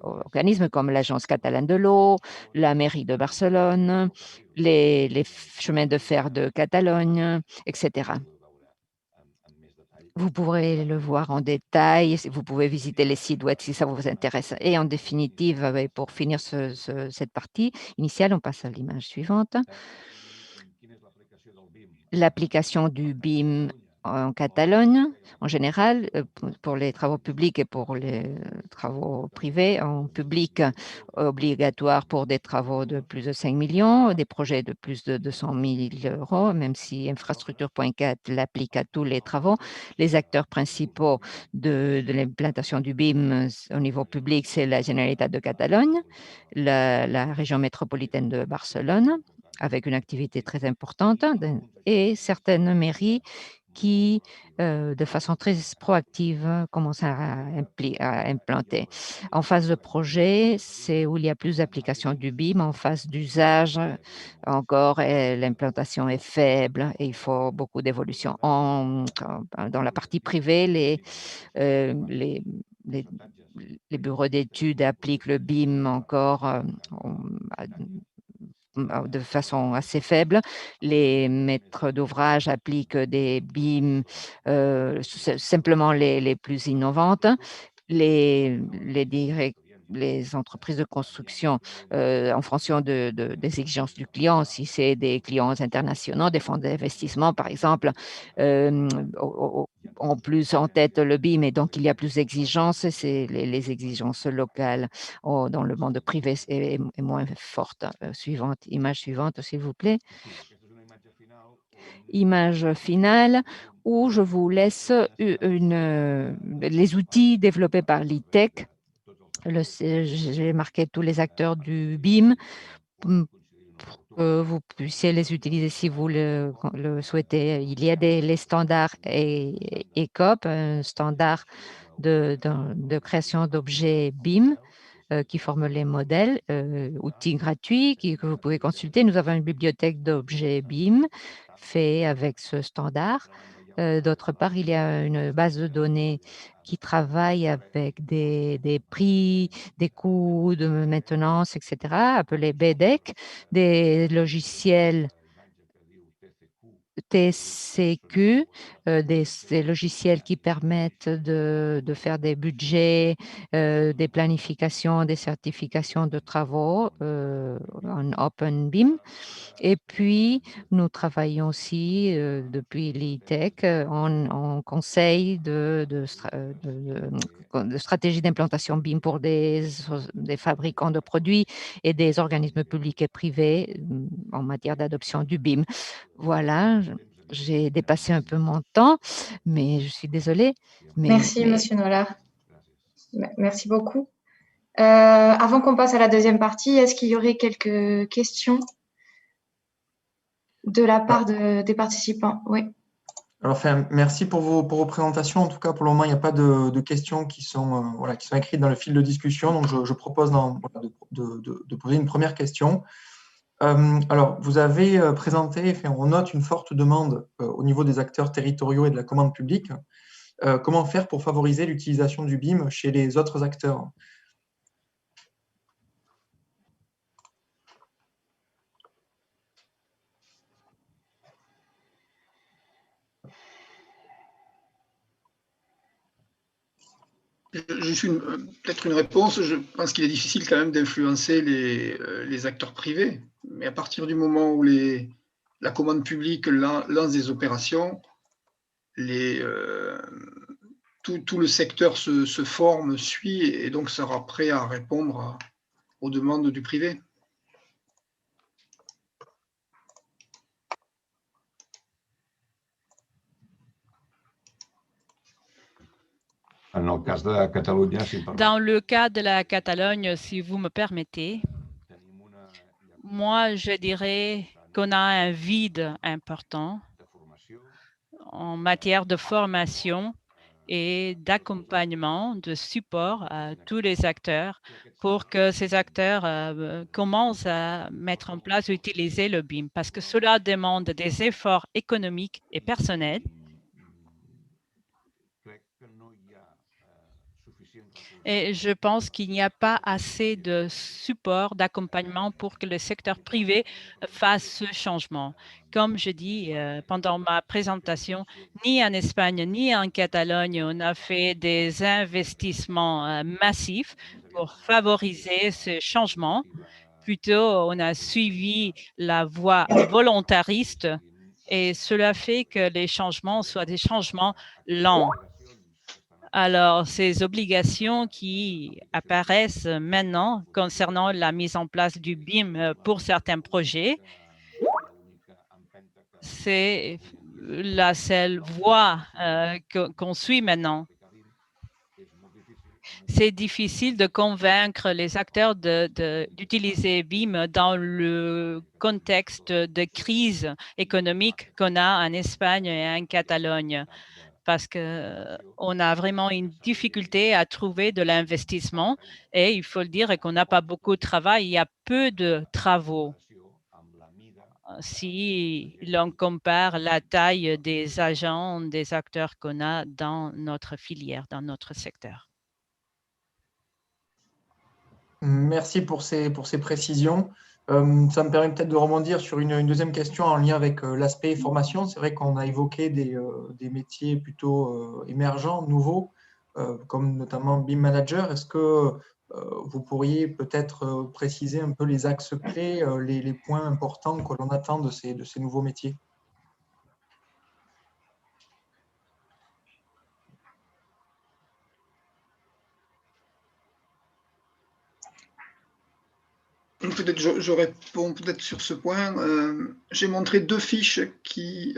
organismes comme l'Agence catalane de l'eau, la mairie de Barcelone, les chemins de fer de Catalogne, etc. Vous pourrez le voir en détail, vous pouvez visiter les sites web si ça vous intéresse. Et en définitive, pour finir cette partie initiale, on passe à l'image suivante. L'application du BIM en Catalogne, en général, pour les travaux publics et pour les travaux privés. En public, obligatoire pour des travaux de plus de 5 millions, des projets de plus de 200 000 euros, même si infrastructure.cat l'applique à tous les travaux. Les acteurs principaux de l'implantation du BIM au niveau public, c'est la Generalitat de Catalogne, la région métropolitaine de Barcelone, avec une activité très importante, et certaines mairies qui, de façon très proactive, commencent à implanter. En phase de projet, c'est où il y a plus d'application du BIM. En phase d'usage, encore, l'implantation est faible et il faut beaucoup d'évolution. Dans la partie privée, les bureaux d'études appliquent le BIM encore de façon assez faible. Les maîtres d'ouvrage appliquent des BIM simplement les plus innovantes. Les entreprises de construction, en fonction des exigences du client, si c'est des clients internationaux, des fonds d'investissement, par exemple, ont plus en tête le BIM et donc il y a plus d'exigences, c'est les exigences locales dans le monde privé est moins forte. Image suivante, s'il vous plaît. Image finale où je vous laisse les outils développés par l'ITEC. J'ai marqué tous les acteurs du BIM pour que vous puissiez les utiliser si vous le souhaitez. Il y a les standards ECOP, un standard de création d'objets BIM qui forment les modèles, outils gratuits que vous pouvez consulter. Nous avons une bibliothèque d'objets BIM fait avec ce standard. D'autre part, il y a une base de données qui travaille avec des prix, des coûts de maintenance, etc., appelés BEDEC, des logiciels TCQ, des logiciels qui permettent de faire des budgets, des planifications, des certifications de travaux en OpenBIM. Et puis, nous travaillons aussi depuis l'ITEC en conseil de stratégie d'implantation BIM pour des fabricants de produits et des organismes publics et privés en matière d'adoption du BIM. Voilà, j'ai dépassé un peu mon temps, mais je suis désolée. Merci, Monsieur Noller. Merci beaucoup. Avant qu'on passe à la deuxième partie, est-ce qu'il y aurait quelques questions de la part des participants? Oui. Alors, merci pour vos présentations. En tout cas, pour le moment, il n'y a pas de questions qui sont écrites dans le fil de discussion. Donc, je propose de poser une première question. Alors, vous avez présenté, on note une forte demande au niveau des acteurs territoriaux et de la commande publique. Comment faire pour favoriser l'utilisation du BIM chez les autres acteurs? Peut-être une réponse. Je pense qu'il est difficile quand même d'influencer les acteurs privés. Mais à partir du moment où la commande publique lance des opérations, tout le secteur se forme, suit et donc sera prêt à répondre aux demandes du privé. Dans le cas de la Catalogne, si vous me permettez, moi, je dirais qu'on a un vide important en matière de formation et d'accompagnement, de support à tous les acteurs pour que ces acteurs commencent à mettre en place, utiliser le BIM, parce que cela demande des efforts économiques et personnels. Et je pense qu'il n'y a pas assez de support, d'accompagnement pour que le secteur privé fasse ce changement. Comme je dis pendant ma présentation, ni en Espagne ni en Catalogne, on a fait des investissements massifs pour favoriser ce changement. Plutôt, on a suivi la voie volontariste et cela fait que les changements soient des changements lents. Alors, ces obligations qui apparaissent maintenant concernant la mise en place du BIM pour certains projets, c'est la seule voie qu'on suit maintenant. C'est difficile de convaincre les acteurs d'utiliser BIM dans le contexte de crise économique qu'on a en Espagne et en Catalogne, parce qu'on a vraiment une difficulté à trouver de l'investissement et il faut le dire qu'on n'a pas beaucoup de travail, il y a peu de travaux. Si l'on compare la taille des agents, des acteurs qu'on a dans notre filière, dans notre secteur. Merci pour ces précisions. Ça me permet peut-être de rebondir sur une deuxième question en lien avec l'aspect formation. C'est vrai qu'on a évoqué des métiers plutôt émergents, nouveaux, comme notamment BIM Manager. Est-ce que vous pourriez peut-être préciser un peu les axes clés, les points importants que l'on attend de ces nouveaux métiers? Peut-être je réponds peut-être sur ce point. J'ai montré deux fiches qui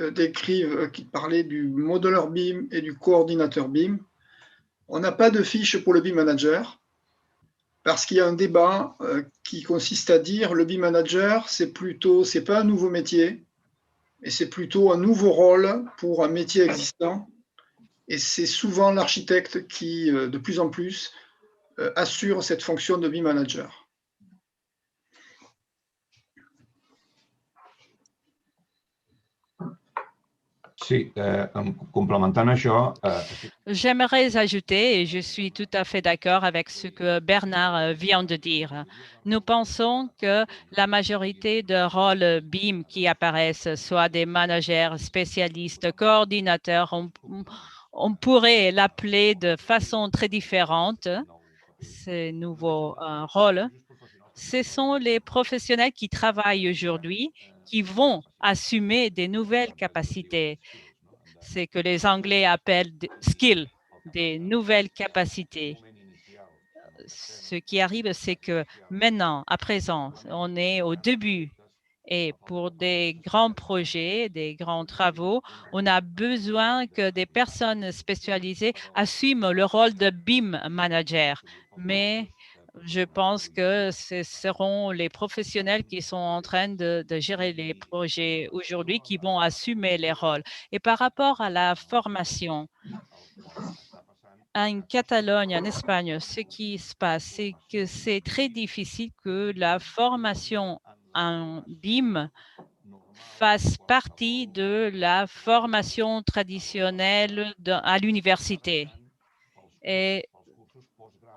parlaient du modeleur BIM et du coordinateur BIM. On n'a pas de fiche pour le BIM Manager parce qu'il y a un débat qui consiste à dire le BIM Manager, c'est pas un nouveau métier, et c'est plutôt un nouveau rôle pour un métier existant. Et c'est souvent l'architecte qui, de plus en plus, assure cette fonction de BIM Manager. Sí, complementant això... J'aimerais ajouter, et je suis tout à fait d'accord avec ce que Bernard vient de dire, nous pensons que la majorité de rôles BIM qui apparaissent, soit des managers, spécialistes, coordinateurs, on pourrait l'appeler de façon très différente, ces nouveaux rôles. Ce sont les professionnels qui travaillent aujourd'hui qui vont assumer des nouvelles capacités. C'est que les Anglais appellent skills, des nouvelles capacités. Ce qui arrive, c'est que maintenant, à présent, on est au début et pour des grands projets, des grands travaux, on a besoin que des personnes spécialisées assument le rôle de BIM manager. Mais je pense que ce seront les professionnels qui sont en train de gérer les projets aujourd'hui qui vont assumer les rôles. Et par rapport à la formation, en Catalogne, en Espagne, ce qui se passe, c'est que c'est très difficile que la formation en BIM fasse partie de la formation traditionnelle à l'université. Et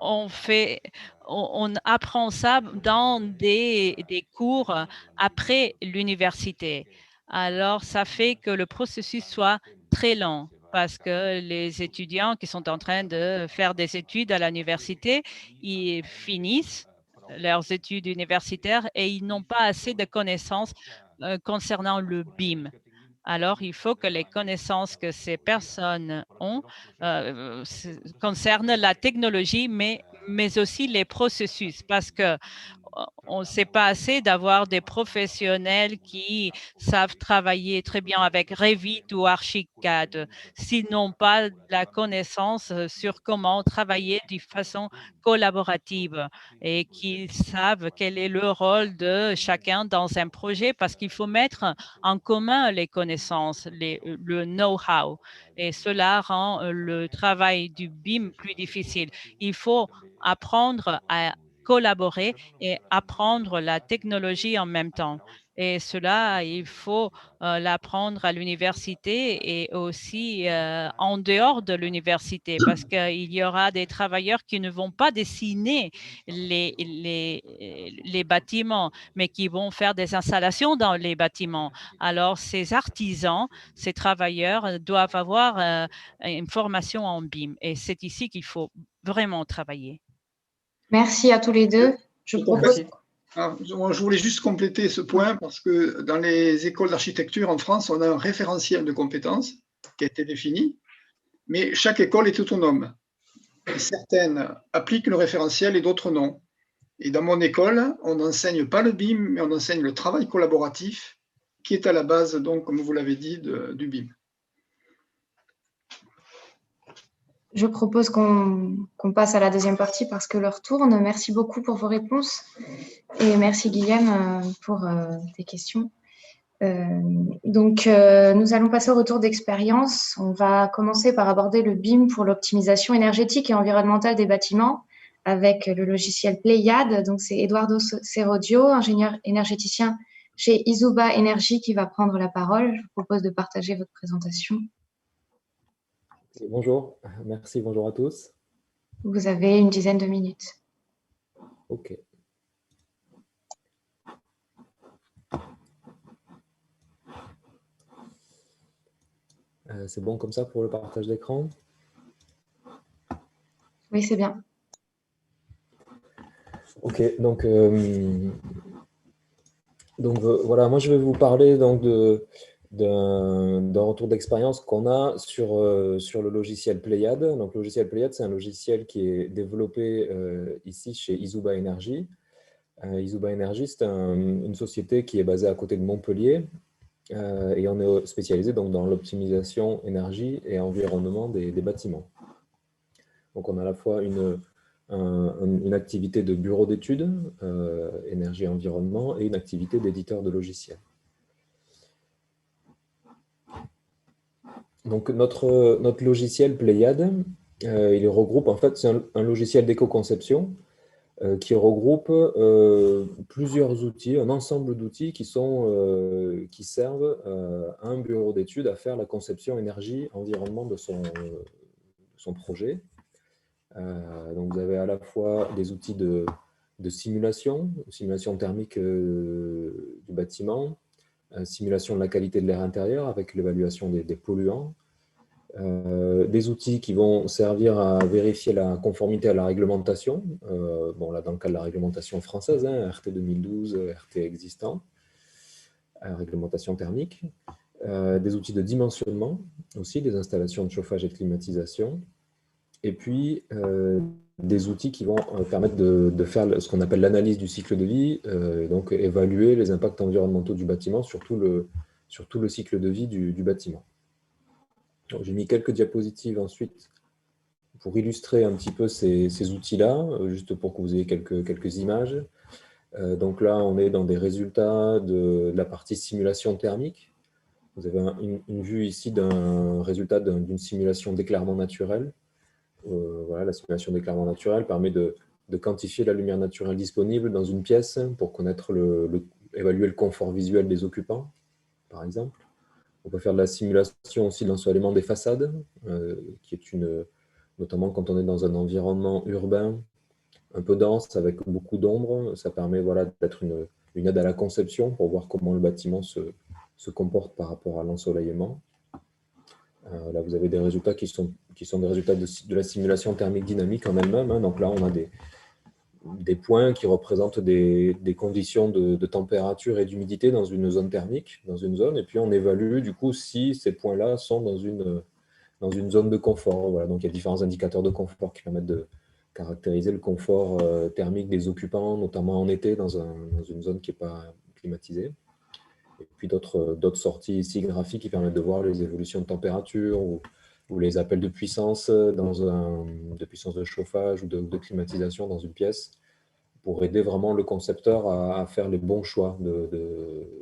on apprend ça dans des cours après l'université. Alors, ça fait que le processus soit très lent parce que les étudiants qui sont en train de faire des études à l'université, ils finissent leurs études universitaires et ils n'ont pas assez de connaissances concernant le BIM. Alors, il faut que les connaissances que ces personnes ont concernent la technologie, mais aussi les processus, parce que on ne sait pas assez d'avoir des professionnels qui savent travailler très bien avec Revit ou Archicad, s'ils n'ont pas la connaissance sur comment travailler de façon collaborative et qui savent quel est le rôle de chacun dans un projet, parce qu'il faut mettre en commun les connaissances, le know-how, et cela rend le travail du BIM plus difficile. Il faut apprendre à collaborer et apprendre la technologie en même temps. Et cela, il faut l'apprendre à l'université et aussi en dehors de l'université, parce qu'il y aura des travailleurs qui ne vont pas dessiner les bâtiments, mais qui vont faire des installations dans les bâtiments. Alors, ces artisans, ces travailleurs doivent avoir une formation en BIM. Et c'est ici qu'il faut vraiment travailler. Merci à tous les deux. Je propose... Je voulais juste compléter ce point parce que dans les écoles d'architecture en France, on a un référentiel de compétences qui a été défini, mais chaque école est autonome. Et certaines appliquent le référentiel et d'autres non. Et dans mon école, on n'enseigne pas le BIM, mais on enseigne le travail collaboratif qui est à la base, donc, comme vous l'avez dit, du BIM. Je propose qu'on passe à la deuxième partie parce que l'heure tourne. Merci beaucoup pour vos réponses et merci Guillaume pour tes questions. Nous allons passer au retour d'expérience. On va commencer par aborder le BIM pour l'optimisation énergétique et environnementale des bâtiments avec le logiciel Pléiade. Donc, c'est Eduardo Serodio, ingénieur énergéticien chez Izuba Energy, qui va prendre la parole. Je vous propose de partager votre présentation. Bonjour, merci, bonjour à tous. Vous avez une dizaine de minutes. Ok. C'est bon comme ça pour le partage d'écran? Oui, c'est bien. Ok, donc voilà, moi je vais vous parler donc d'un retour d'expérience qu'on a sur le logiciel Pléiade. Donc, le logiciel Pléiade, c'est un logiciel qui est développé ici chez Izuba Energy. Izuba Energy, c'est une société qui est basée à côté de Montpellier et on est spécialisé donc, dans l'optimisation énergie et environnement des bâtiments. Donc, on a à la fois une activité de bureau d'études, énergie et environnement, et une activité d'éditeur de logiciels. Donc, notre logiciel Pléiade, il regroupe, en fait, c'est un logiciel d'éco-conception qui regroupe plusieurs outils, un ensemble d'outils qui servent à un bureau d'études à faire la conception énergie-environnement de son projet. Donc vous avez à la fois des outils de simulation thermique du bâtiment, simulation de la qualité de l'air intérieur avec l'évaluation des polluants, des outils qui vont servir à vérifier la conformité à la réglementation, bon, là, dans le cas de la réglementation française, RT 2012, RT existant, réglementation thermique, des outils de dimensionnement aussi, des installations de chauffage et de climatisation, et puis des outils qui vont permettre de faire ce qu'on appelle l'analyse du cycle de vie, donc évaluer les impacts environnementaux du bâtiment sur tout le cycle de vie du bâtiment. J'ai mis quelques diapositives ensuite pour illustrer un petit peu ces outils-là, juste pour que vous ayez quelques images. Donc là, on est dans des résultats de la partie simulation thermique. Vous avez une vue ici d'un résultat d'une simulation d'éclairement naturel. Voilà, la simulation d'éclairement naturel permet de quantifier la lumière naturelle disponible dans une pièce pour connaître évaluer le confort visuel des occupants, par exemple. On peut faire de la simulation aussi de l'ensoleillement des façades, qui est notamment quand on est dans un environnement urbain un peu dense, avec beaucoup d'ombre. Ça permet d'être une aide à la conception pour voir comment le bâtiment se comporte par rapport à l'ensoleillement. Là, vous avez des résultats qui sont des résultats de la simulation thermique dynamique en elle-même. Donc là, on a des points qui représentent des conditions de température et d'humidité dans une zone thermique, dans une zone, et puis on évalue du coup si ces points-là sont dans une zone de confort. Voilà, donc il y a différents indicateurs de confort qui permettent de caractériser le confort thermique des occupants, notamment en été dans une zone qui n'est pas climatisée. Et puis d'autres sorties ici graphiques qui permettent de voir les évolutions de température ou les appels de puissance de puissance de chauffage ou de climatisation dans une pièce pour aider vraiment le concepteur à faire les bons choix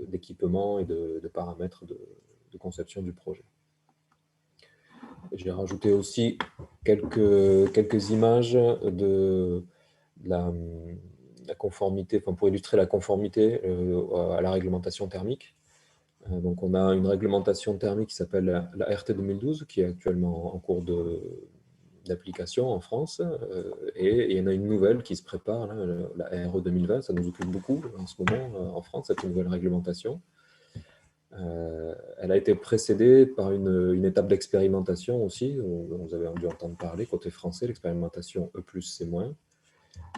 d'équipement et de paramètres de conception du projet. J'ai rajouté aussi quelques images de la conformité, pour illustrer la conformité à la réglementation thermique. Donc on a une réglementation thermique qui s'appelle la RT 2012, qui est actuellement en cours d'application en France, et il y en a une nouvelle qui se prépare, là, la RE 2020, ça nous occupe beaucoup en ce moment en France, cette nouvelle réglementation. Elle a été précédée par une étape d'expérimentation aussi, dont vous avez dû entendre parler, côté français, l'expérimentation E+, C-.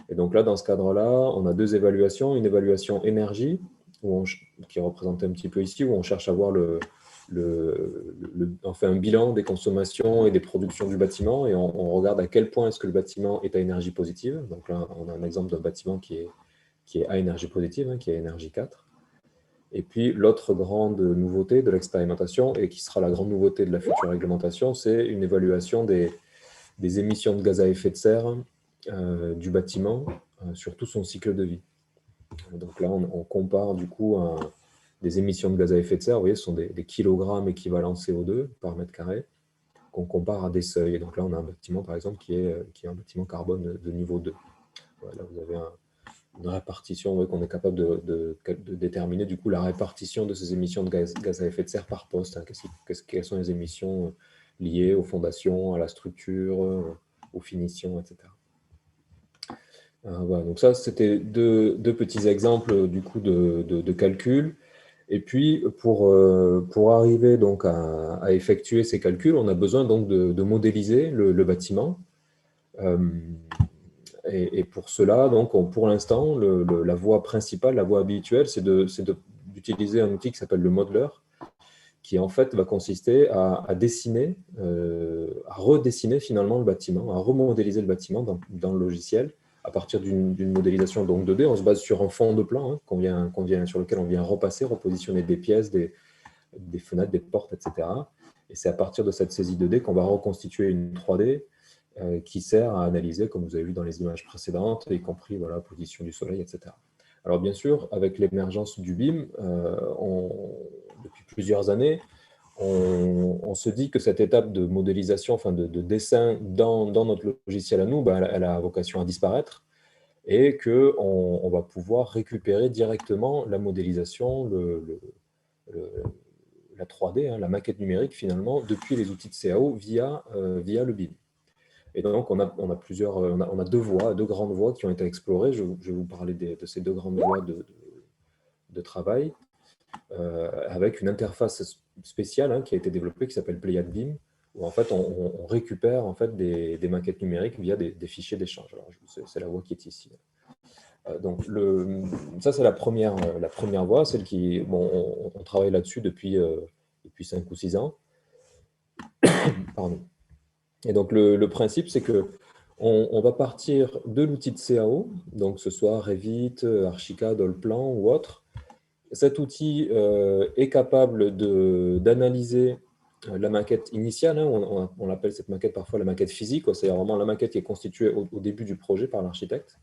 Et donc là, dans ce cadre-là, on a deux évaluations, une évaluation énergie, qui est représentée un petit peu ici, où on cherche à voir on fait un bilan des consommations et des productions du bâtiment, et on regarde à quel point est-ce que le bâtiment est à énergie positive. Donc là, on a un exemple d'un bâtiment qui est à énergie positive, qui est à énergie 4. Et puis, l'autre grande nouveauté de l'expérimentation, et qui sera la grande nouveauté de la future réglementation, c'est une évaluation des émissions de gaz à effet de serre du bâtiment sur tout son cycle de vie. Donc là, on compare du coup des émissions de gaz à effet de serre. Vous voyez, ce sont des kilogrammes équivalents CO2 par mètre carré qu'on compare à des seuils. Et donc là, on a un bâtiment, par exemple, qui est un bâtiment carbone de niveau 2. Voilà, vous avez une répartition, qu'on est capable de déterminer du coup la répartition de ces émissions de gaz à effet de serre par poste. Quelles sont les émissions liées aux fondations, à la structure, aux finitions, etc. Voilà, donc ça, c'était deux petits exemples du coup de calcul. Et puis, pour arriver donc à effectuer ces calculs, on a besoin donc de modéliser le bâtiment. Et pour cela, donc, pour l'instant, la voie principale, la voie habituelle, c'est d'utiliser un outil qui s'appelle le modeler, qui en fait va consister à dessiner, à redessiner finalement le bâtiment, à remodéliser le bâtiment dans le logiciel à partir d'une modélisation donc 2D. On se base sur un fond de plan sur lequel on vient repositionner des pièces, des fenêtres, des portes, etc. Et c'est à partir de cette saisie 2D qu'on va reconstituer une 3D qui sert à analyser, comme vous avez vu dans les images précédentes, y compris la position du soleil, etc. Alors bien sûr, avec l'émergence du BIM, depuis plusieurs années, on se dit que cette étape de modélisation, de dessin dans notre logiciel à nous, elle a vocation à disparaître. et qu'on va pouvoir récupérer directement la modélisation, la 3D, hein, la maquette numérique finalement, depuis les outils de CAO via le BIM. Et donc, on a deux voies, deux grandes voies qui ont été explorées. Je vais vous parler de ces deux grandes voies de travail, avec une interface spéciale qui a été développée qui s'appelle Pléiade BIM, où en fait, on récupère en fait, des maquettes numériques via des fichiers d'échange. C'est la voie qui est ici. Donc, ça, c'est la première voie, celle qui, bon, on travaille là-dessus depuis 5 ou 6 ans. Pardon. Et donc, le principe, c'est que on va partir de l'outil de CAO, donc que ce soit Revit, Archicad, Allplan ou autre. Cet outil est capable d'analyser la maquette initiale, hein, on appelle cette maquette parfois la maquette physique, c'est vraiment la maquette qui est constituée au début du projet par l'architecte.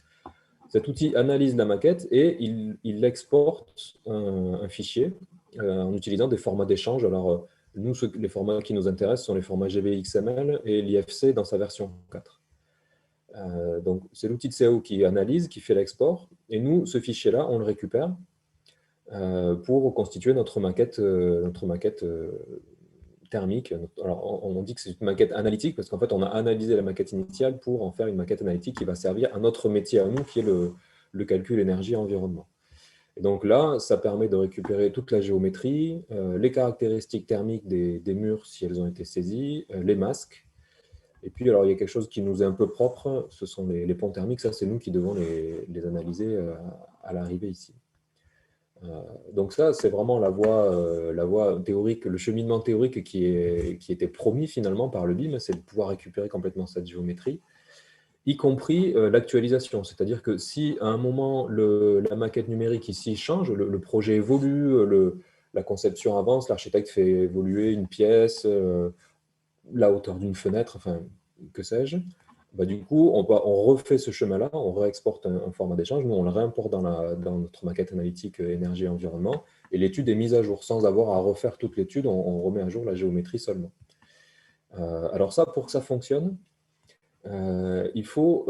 Cet outil analyse la maquette et il exporte un fichier en utilisant des formats d'échange. Alors, nous, les formats qui nous intéressent sont les formats GBXML et l'IFC dans sa version 4. Donc, c'est l'outil de CAO qui analyse, qui fait l'export. Et nous, ce fichier-là, on le récupère pour constituer notre maquette thermique. Alors, on dit que c'est une maquette analytique parce qu'en fait, on a analysé la maquette initiale pour en faire une maquette analytique qui va servir à notre métier à nous, qui est le calcul énergie-environnement. Et donc là, ça permet de récupérer toute la géométrie, les caractéristiques thermiques des murs si elles ont été saisies, les masques. Et puis, alors, il y a quelque chose qui nous est un peu propre, ce sont les ponts thermiques. Ça, c'est nous qui devons les analyser à l'arrivée ici. Donc ça, c'est vraiment la voie théorique, le cheminement théorique qui était promis finalement par le BIM, c'est de pouvoir récupérer complètement cette géométrie, y compris l'actualisation. C'est-à-dire que si à un moment la maquette numérique ici change, le projet évolue, la conception avance, l'architecte fait évoluer une pièce, la hauteur d'une fenêtre, enfin, que sais-je, du coup, on refait ce chemin-là, on réexporte un format d'échange, nous on le réimporte dans notre maquette analytique énergie et environnement, et l'étude est mise à jour sans avoir à refaire toute l'étude, on remet à jour la géométrie seulement. Alors ça, pour que ça fonctionne, il faut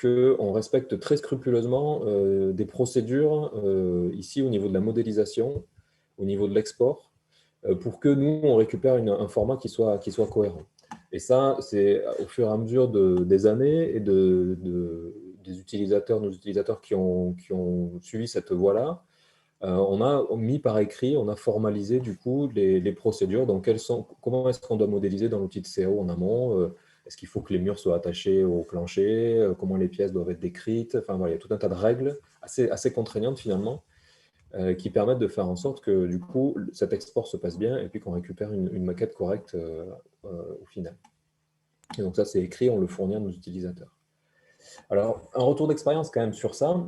qu'on respecte très scrupuleusement des procédures ici au niveau de la modélisation, au niveau de l'export, pour que nous, on récupère un format qui soit cohérent. Et ça, c'est au fur et à mesure des années et des utilisateurs, nos utilisateurs qui ont suivi cette voie-là, on a mis par écrit, on a formalisé du coup les procédures. Donc, comment est-ce qu'on doit modéliser dans l'outil de CAO en amont? Est-ce qu'il faut que les murs soient attachés au plancher? Comment les pièces doivent être décrites? Enfin, voilà, il y a tout un tas de règles assez contraignantes finalement, qui permettent de faire en sorte que du coup, cet export se passe bien et puis qu'on récupère une maquette correcte au final. Et donc ça, c'est écrit, on le fournit à nos utilisateurs. Alors, un retour d'expérience quand même sur ça,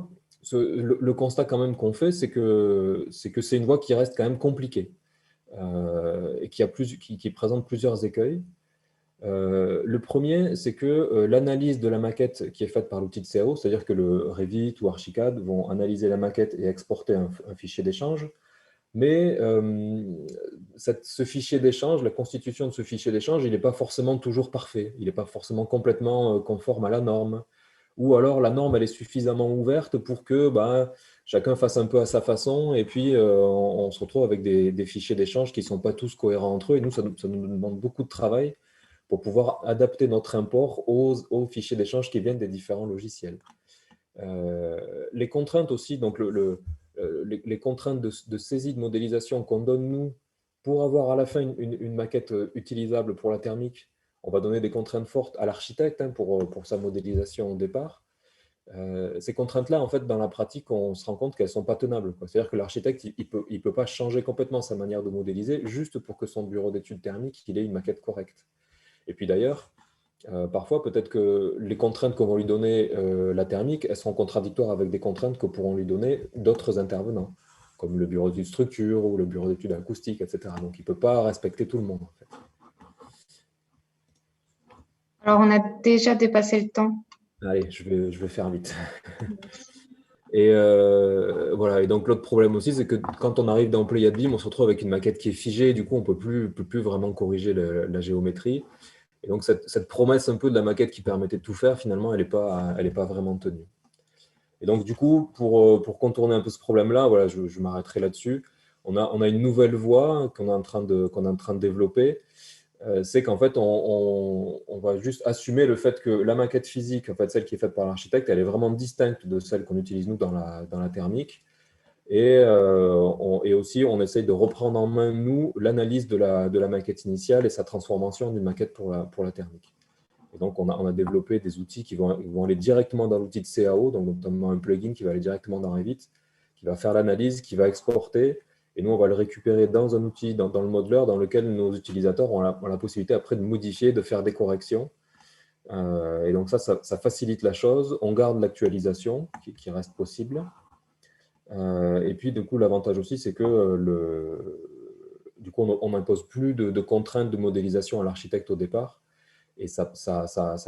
le constat quand même qu'on fait, c'est que c'est une voie qui reste quand même compliquée et qui présente plusieurs écueils. Le premier, c'est que l'analyse de la maquette qui est faite par l'outil de CAO, c'est-à-dire que le Revit ou Archicad vont analyser la maquette et exporter un fichier d'échange, mais ce fichier d'échange, la constitution de ce fichier d'échange, il n'est pas forcément toujours parfait, il n'est pas forcément complètement conforme à la norme, ou alors la norme elle est suffisamment ouverte pour que chacun fasse un peu à sa façon, et puis on se retrouve avec des fichiers d'échange qui ne sont pas tous cohérents entre eux, et nous, ça nous demande beaucoup de travail pour pouvoir adapter notre import aux fichiers d'échange qui viennent des différents logiciels. Les contraintes aussi, donc les contraintes de saisie de modélisation qu'on donne nous pour avoir à la fin une maquette utilisable pour la thermique, on va donner des contraintes fortes à l'architecte pour sa modélisation au départ. Ces contraintes-là, en fait, dans la pratique, on se rend compte qu'elles ne sont pas tenables. C'est-à-dire que l'architecte, il peut pas changer complètement sa manière de modéliser juste pour que son bureau d'études thermiques ait une maquette correcte. Et puis d'ailleurs, parfois, peut-être que les contraintes que vont lui donner la thermique, elles seront contradictoires avec des contraintes que pourront lui donner d'autres intervenants, comme le bureau d'études structure ou le bureau d'études acoustiques, etc. Donc, il ne peut pas respecter tout le monde, en fait. Alors, on a déjà dépassé le temps. Allez, je vais faire vite. Et voilà. Et donc, l'autre problème aussi, c'est que quand on arrive dans Pléiade BIM, on se retrouve avec une maquette qui est figée, et du coup, on ne peut plus vraiment corriger la géométrie. Et donc, cette promesse un peu de la maquette qui permettait de tout faire, finalement, elle n'est pas vraiment tenue. Et donc, du coup, pour contourner un peu ce problème-là, voilà, je m'arrêterai là-dessus. On a une nouvelle voie qu'on est en train de développer. C'est qu'en fait, on va juste assumer le fait que la maquette physique, en fait, celle qui est faite par l'architecte, elle est vraiment distincte de celle qu'on utilise nous dans la thermique. Et aussi, on essaye de reprendre en main, nous, l'analyse de la maquette initiale et sa transformation d'une maquette pour la thermique. Et donc, on a développé des outils qui vont aller directement dans l'outil de CAO, donc notamment un plugin qui va aller directement dans Revit, qui va faire l'analyse, qui va exporter, et nous, on va le récupérer dans un outil, dans le modeler, dans lequel nos utilisateurs ont la possibilité après de modifier, de faire des corrections. Et donc ça facilite la chose. On garde l'actualisation qui reste possible. Et puis, du coup, l'avantage aussi, c'est que du coup, on n'impose plus de contraintes de modélisation à l'architecte au départ. Et ça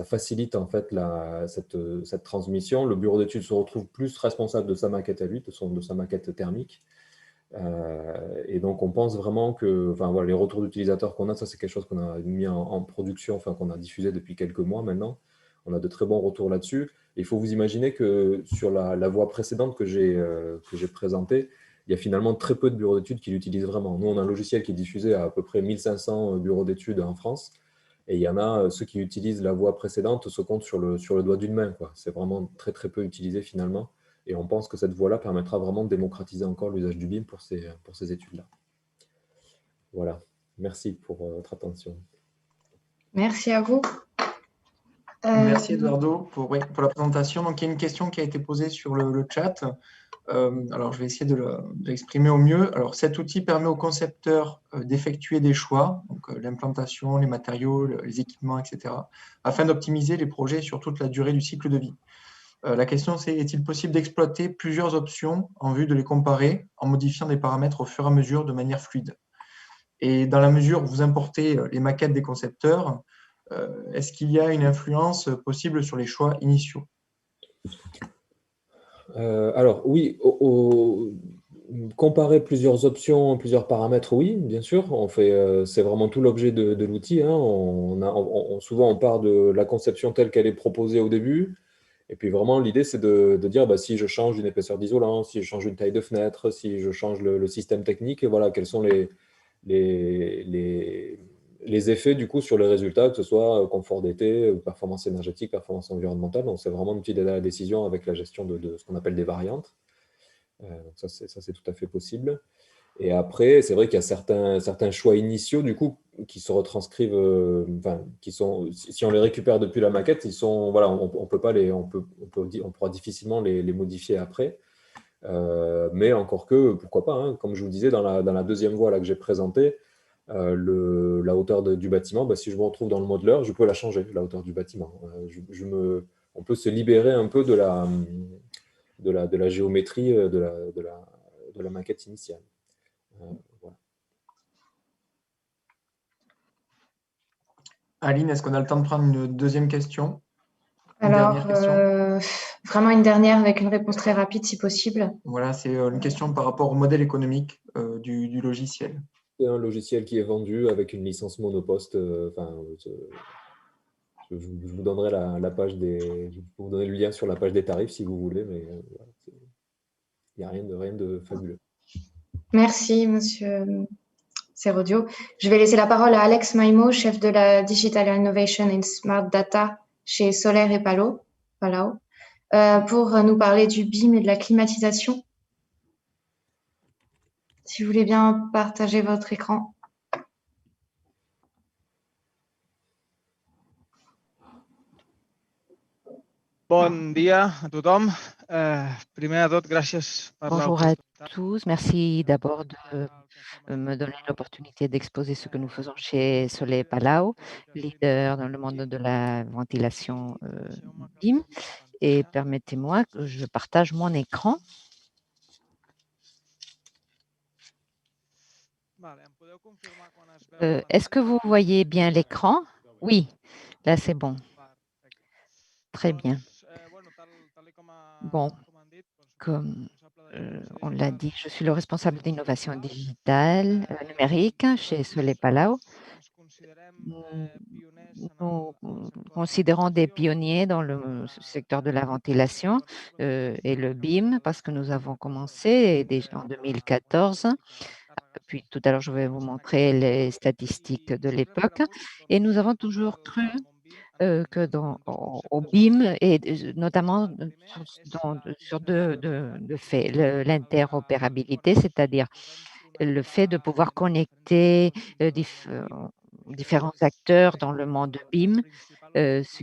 facilite en fait cette transmission. Le bureau d'études se retrouve plus responsable de sa maquette à lui, de sa maquette thermique. Et donc, on pense vraiment que voilà, les retours d'utilisateurs qu'on a, ça c'est quelque chose qu'on a mis en production, qu'on a diffusé depuis quelques mois maintenant. On a de très bons retours là-dessus. Il faut vous imaginer que sur la voie précédente que j'ai présentée, il y a finalement très peu de bureaux d'études qui l'utilisent vraiment. Nous, on a un logiciel qui est diffusé à peu près 1500 bureaux d'études en France. Et il y en a, ceux qui utilisent la voie précédente se comptent sur le doigt d'une main. C'est vraiment très, très peu utilisé finalement. Et on pense que cette voie-là permettra vraiment de démocratiser encore l'usage du BIM pour ces études-là. Voilà. Merci pour votre attention. Merci à vous. Merci Eduardo pour la présentation. Donc, il y a une question qui a été posée sur le chat. Alors, je vais essayer de l'exprimer au mieux. Alors, cet outil permet aux concepteurs d'effectuer des choix, donc l'implantation, les matériaux, les équipements, etc., afin d'optimiser les projets sur toute la durée du cycle de vie. La question, c'est est-il possible d'exploiter plusieurs options en vue de les comparer en modifiant des paramètres au fur et à mesure de manière fluide? Et dans la mesure où vous importez les maquettes des concepteurs, est-ce qu'il y a une influence possible sur les choix initiaux? Alors oui, comparer plusieurs options, plusieurs paramètres, oui, bien sûr. C'est vraiment tout l'objet de l'outil. Souvent, on part de la conception telle qu'elle est proposée au début. Et puis vraiment, l'idée, c'est de dire si je change une épaisseur d'isolant, si je change une taille de fenêtre, si je change le système technique, voilà, quels sont les effets du coup sur les résultats, que ce soit confort d'été, performance énergétique, performance environnementale. Donc, c'est vraiment un outil d'aide à la décision avec la gestion de ce qu'on appelle des variantes. Donc ça, c'est tout à fait possible. Et après, c'est vrai qu'il y a certains choix initiaux, du coup, qui se retranscrivent, si on les récupère depuis la maquette, on pourra difficilement les modifier après. Mais encore que, pourquoi pas, comme je vous disais, dans la deuxième voie là, que j'ai présentée, la hauteur du bâtiment, si je me retrouve dans le modeler, je peux la changer, la hauteur du bâtiment. On peut se libérer un peu de la géométrie de la maquette initiale. Voilà. Aline, est-ce qu'on a le temps de prendre une deuxième question? Alors, vraiment une dernière avec une réponse très rapide si possible. Voilà, c'est une question par rapport au modèle économique du logiciel. C'est un logiciel qui est vendu avec une licence monoposte. Je vous donnerai la page je peux vous donner le lien sur la page des tarifs si vous voulez, mais il n'y a rien de fabuleux. Merci, monsieur Serodio. Je vais laisser la parole à Alex Maimo, chef de la Digital Innovation and Smart Data chez Solaire et Palau, pour nous parler du BIM et de la climatisation. Si vous voulez bien partager votre écran. Bon dia a tothom. Primer de tot, gràcies per Bonjour à tous. Merci d'abord de me donner l'opportunité d'exposer ce que nous faisons chez Solaire Palau, leader dans le monde de la ventilation BIM. Et permettez-moi que je partage mon écran. Est-ce que vous voyez bien l'écran? Oui, là c'est bon. Très bien. Bon, comme on l'a dit, je suis le responsable d'innovation digitale numérique chez Solaire Palau. nous considérons des pionniers dans le secteur de la ventilation et le BIM parce que nous avons commencé déjà en 2014. Puis tout à l'heure, je vais vous montrer les statistiques de l'époque. Et nous avons toujours cru que au BIM, et notamment sur deux faits, l'interopérabilité, c'est-à-dire le fait de pouvoir connecter différents acteurs dans le monde BIM, ce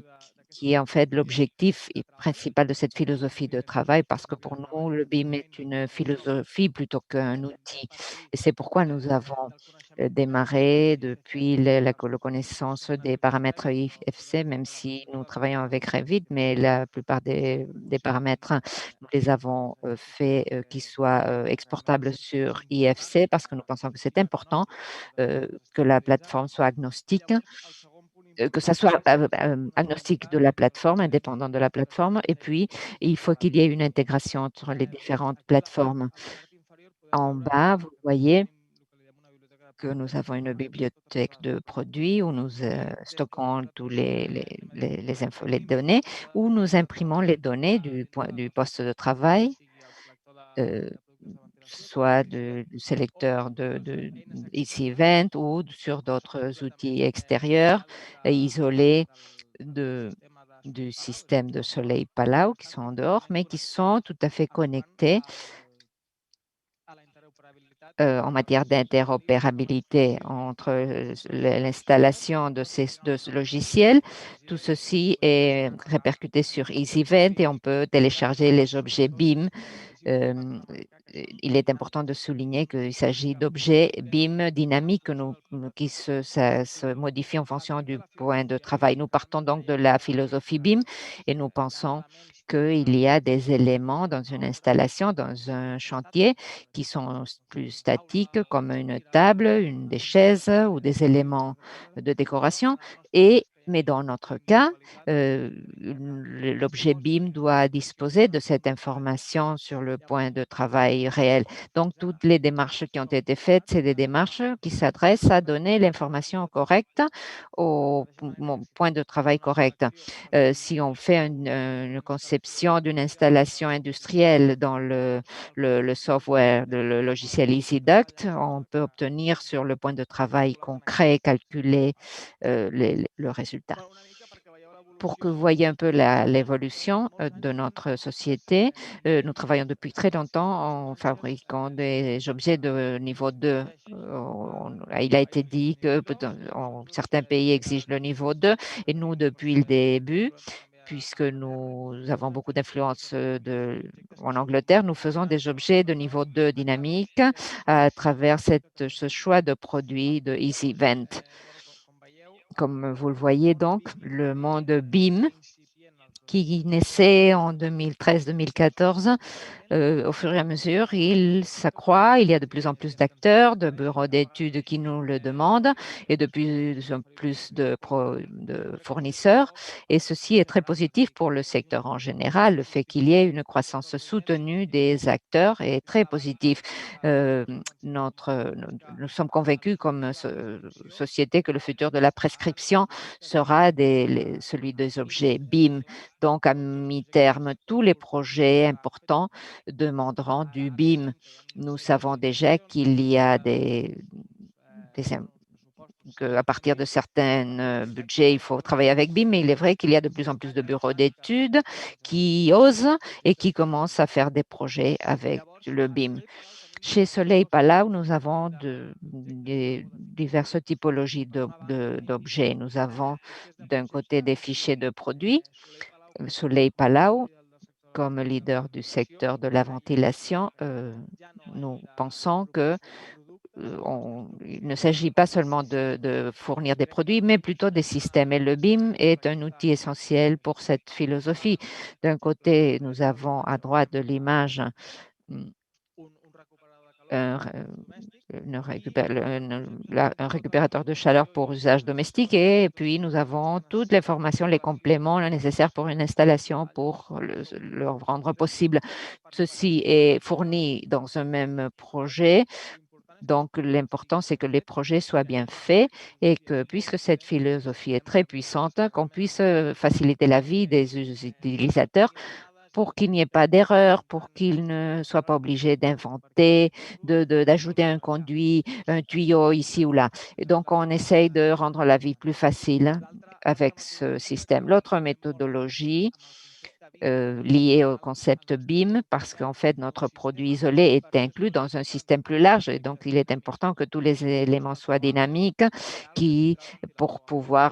qui est en fait l'objectif principal de cette philosophie de travail, parce que pour nous, le BIM est une philosophie plutôt qu'un outil. Et c'est pourquoi nous avons démarré depuis la connaissance des paramètres IFC, même si nous travaillons avec Revit, mais la plupart des paramètres, nous les avons fait qu'ils soient exportables sur IFC parce que nous pensons que c'est important que la plateforme soit agnostique, que ça soit agnostique de la plateforme, indépendant de la plateforme. Et puis, il faut qu'il y ait une intégration entre les différentes plateformes. En bas, vous voyez que nous avons une bibliothèque de produits où nous stockons tous les données, où nous imprimons les données du poste de travail, soit du sélecteur de Easy Event ou sur d'autres outils extérieurs isolés du système de Soleil Palau qui sont en dehors, mais qui sont tout à fait connectés en matière d'interopérabilité entre l'installation de ce logiciel. Tout ceci est répercuté sur EasyVent et on peut télécharger les objets BIM. Il est important de souligner qu'il s'agit d'objets BIM dynamiques qui se modifient en fonction du point de travail. Nous partons donc de la philosophie BIM et nous pensons qu'il y a des éléments dans une installation, dans un chantier, qui sont plus statiques, comme une table, des chaises ou des éléments de décoration. Mais dans notre cas, l'objet BIM doit disposer de cette information sur le point de travail réel. Donc, toutes les démarches qui ont été faites, c'est des démarches qui s'adressent à donner l'information correcte au point de travail correct. Si on fait une conception d'une installation industrielle dans le software, le logiciel EasyDuct, on peut obtenir sur le point de travail concret, calculer le résultat. Pour que vous voyez un peu l'évolution de notre société, nous travaillons depuis très longtemps en fabriquant des objets de niveau 2. Il a été dit que certains pays exigent le niveau 2 et nous, depuis le début, puisque nous avons beaucoup d'influence en Angleterre, nous faisons des objets de niveau 2 dynamique à travers ce choix de produits de EasyVent. Comme vous le voyez donc, le monde BIM, qui naissait en 2013-2014, au fur et à mesure, il s'accroît. Il y a de plus en plus d'acteurs, de bureaux d'études qui nous le demandent et de plus en plus de fournisseurs. Et ceci est très positif pour le secteur en général. Le fait qu'il y ait une croissance soutenue des acteurs est très positif. Nous sommes convaincus comme société que le futur de la prescription sera celui des objets BIM. Donc, à mi-terme, tous les projets importants demanderont du BIM. Nous savons déjà qu'il y a qu'à partir de certains budgets, il faut travailler avec BIM, mais il est vrai qu'il y a de plus en plus de bureaux d'études qui osent et qui commencent à faire des projets avec le BIM. Chez Soleil Palau, nous avons diverses typologies d'objets. Nous avons d'un côté des fichiers de produits. Soleil Palau, comme leader du secteur de la ventilation, nous pensons que il ne s'agit pas seulement de fournir des produits, mais plutôt des systèmes. Et le BIM est un outil essentiel pour cette philosophie. D'un côté, nous avons à droite de l'image un récupérateur de chaleur pour usage domestique et puis nous avons toutes les formations, les compléments nécessaires pour une installation pour le rendre possible. Ceci est fourni dans un même projet Donc, l'important, c'est que les projets soient bien faits et que, puisque cette philosophie est très puissante, qu'on puisse faciliter la vie des utilisateurs pour qu'il n'y ait pas d'erreur, pour qu'ils ne soient pas obligés d'inventer, d'ajouter un conduit, un tuyau ici ou là. Et donc, on essaye de rendre la vie plus facile avec ce système. L'autre méthodologie liée au concept BIM, parce qu'en fait, notre produit isolé est inclus dans un système plus large et donc il est important que tous les éléments soient dynamiques pour pouvoir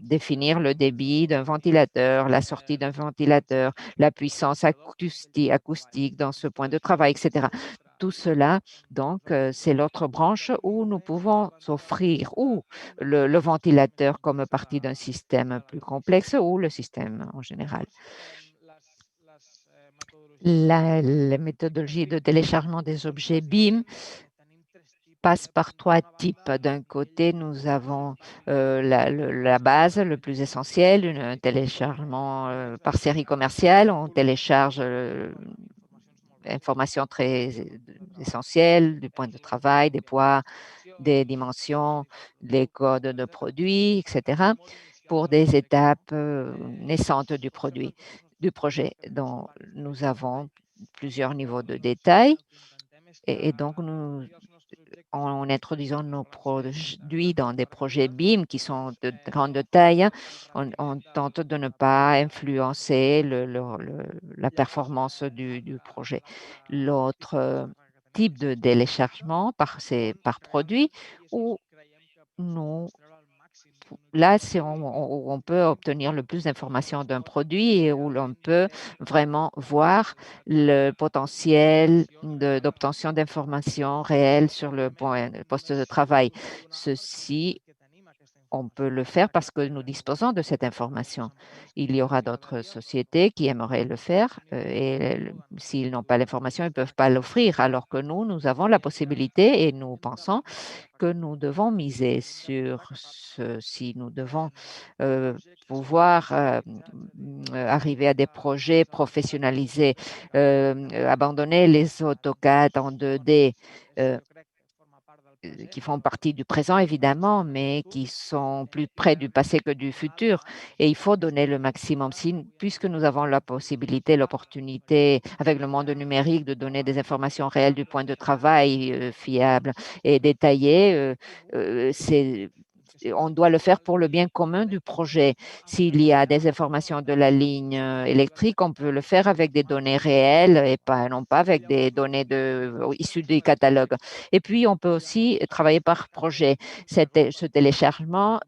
définir le débit d'un ventilateur, la sortie d'un ventilateur, la puissance acoustique dans ce point de travail, etc. Tout cela, donc, c'est l'autre branche où nous pouvons offrir ou le ventilateur comme partie d'un système plus complexe ou le système en général. La méthodologie de téléchargement des objets BIM passe par 3 types. D'un côté, nous avons la base, le plus essentiel, un téléchargement par série commerciale. On télécharge informations très essentielles du point de travail, des poids, des dimensions, les codes de produits, etc., pour des étapes naissantes du projet. Donc, nous avons plusieurs niveaux de détail et donc en introduisant nos produits dans des projets BIM qui sont de grande taille, on tente de ne pas influencer la performance du projet. L'autre type de téléchargement, c'est par produit où là, on peut obtenir le plus d'informations d'un produit et où l'on peut vraiment voir le potentiel d'obtention d'informations réelles sur le poste de travail. Ceci, on peut le faire parce que nous disposons de cette information. Il y aura d'autres sociétés qui aimeraient le faire et s'ils n'ont pas l'information, ils ne peuvent pas l'offrir, alors que nous avons la possibilité et nous pensons que nous devons miser sur ceci. Nous devons pouvoir arriver à des projets professionnalisés, abandonner les AutoCAD en 2D qui font partie du présent, évidemment, mais qui sont plus près du passé que du futur. Et il faut donner le maximum. Puisque nous avons la possibilité, l'opportunité, avec le monde numérique, de donner des informations réelles du point de travail fiables et détaillées, on doit le faire pour le bien commun du projet. S'il y a des informations de la ligne électrique, on peut le faire avec des données réelles et non pas avec des données issues des catalogues. Et puis, on peut aussi travailler par projet. Ce téléchargement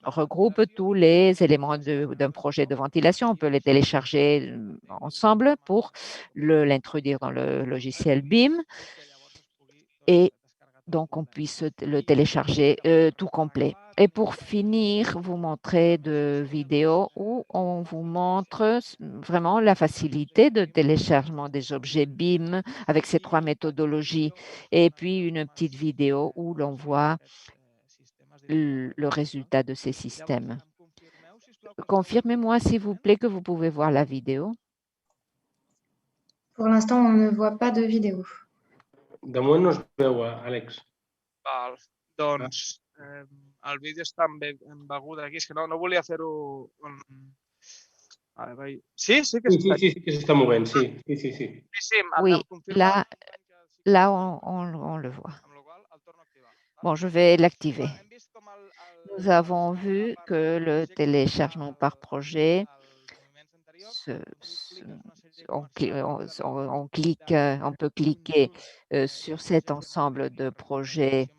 regroupe tous les éléments d'un projet de ventilation. On peut les télécharger ensemble pour l'introduire dans le logiciel BIM. Et donc, on puisse le télécharger tout complet. Et pour finir, vous montrer de vidéos où on vous montre vraiment la facilité de téléchargement des objets BIM avec ces 3 méthodologies. Et puis, une petite vidéo où l'on voit le résultat de ces systèmes. Confirmez-moi, s'il vous plaît, que vous pouvez voir la vidéo. Pour l'instant, on ne voit pas de vidéo. De moment no es veu, Àlex. Val. Doncs el vídeo està embegut aquí. És que no volia fer-ho... Sí, sí que sí, que s'està movent, sí. Oui, là on le voit. Bon, je vais l'activer. Nous avons vu que le téléchargement par projet, on peut cliquer sur cet ensemble de projets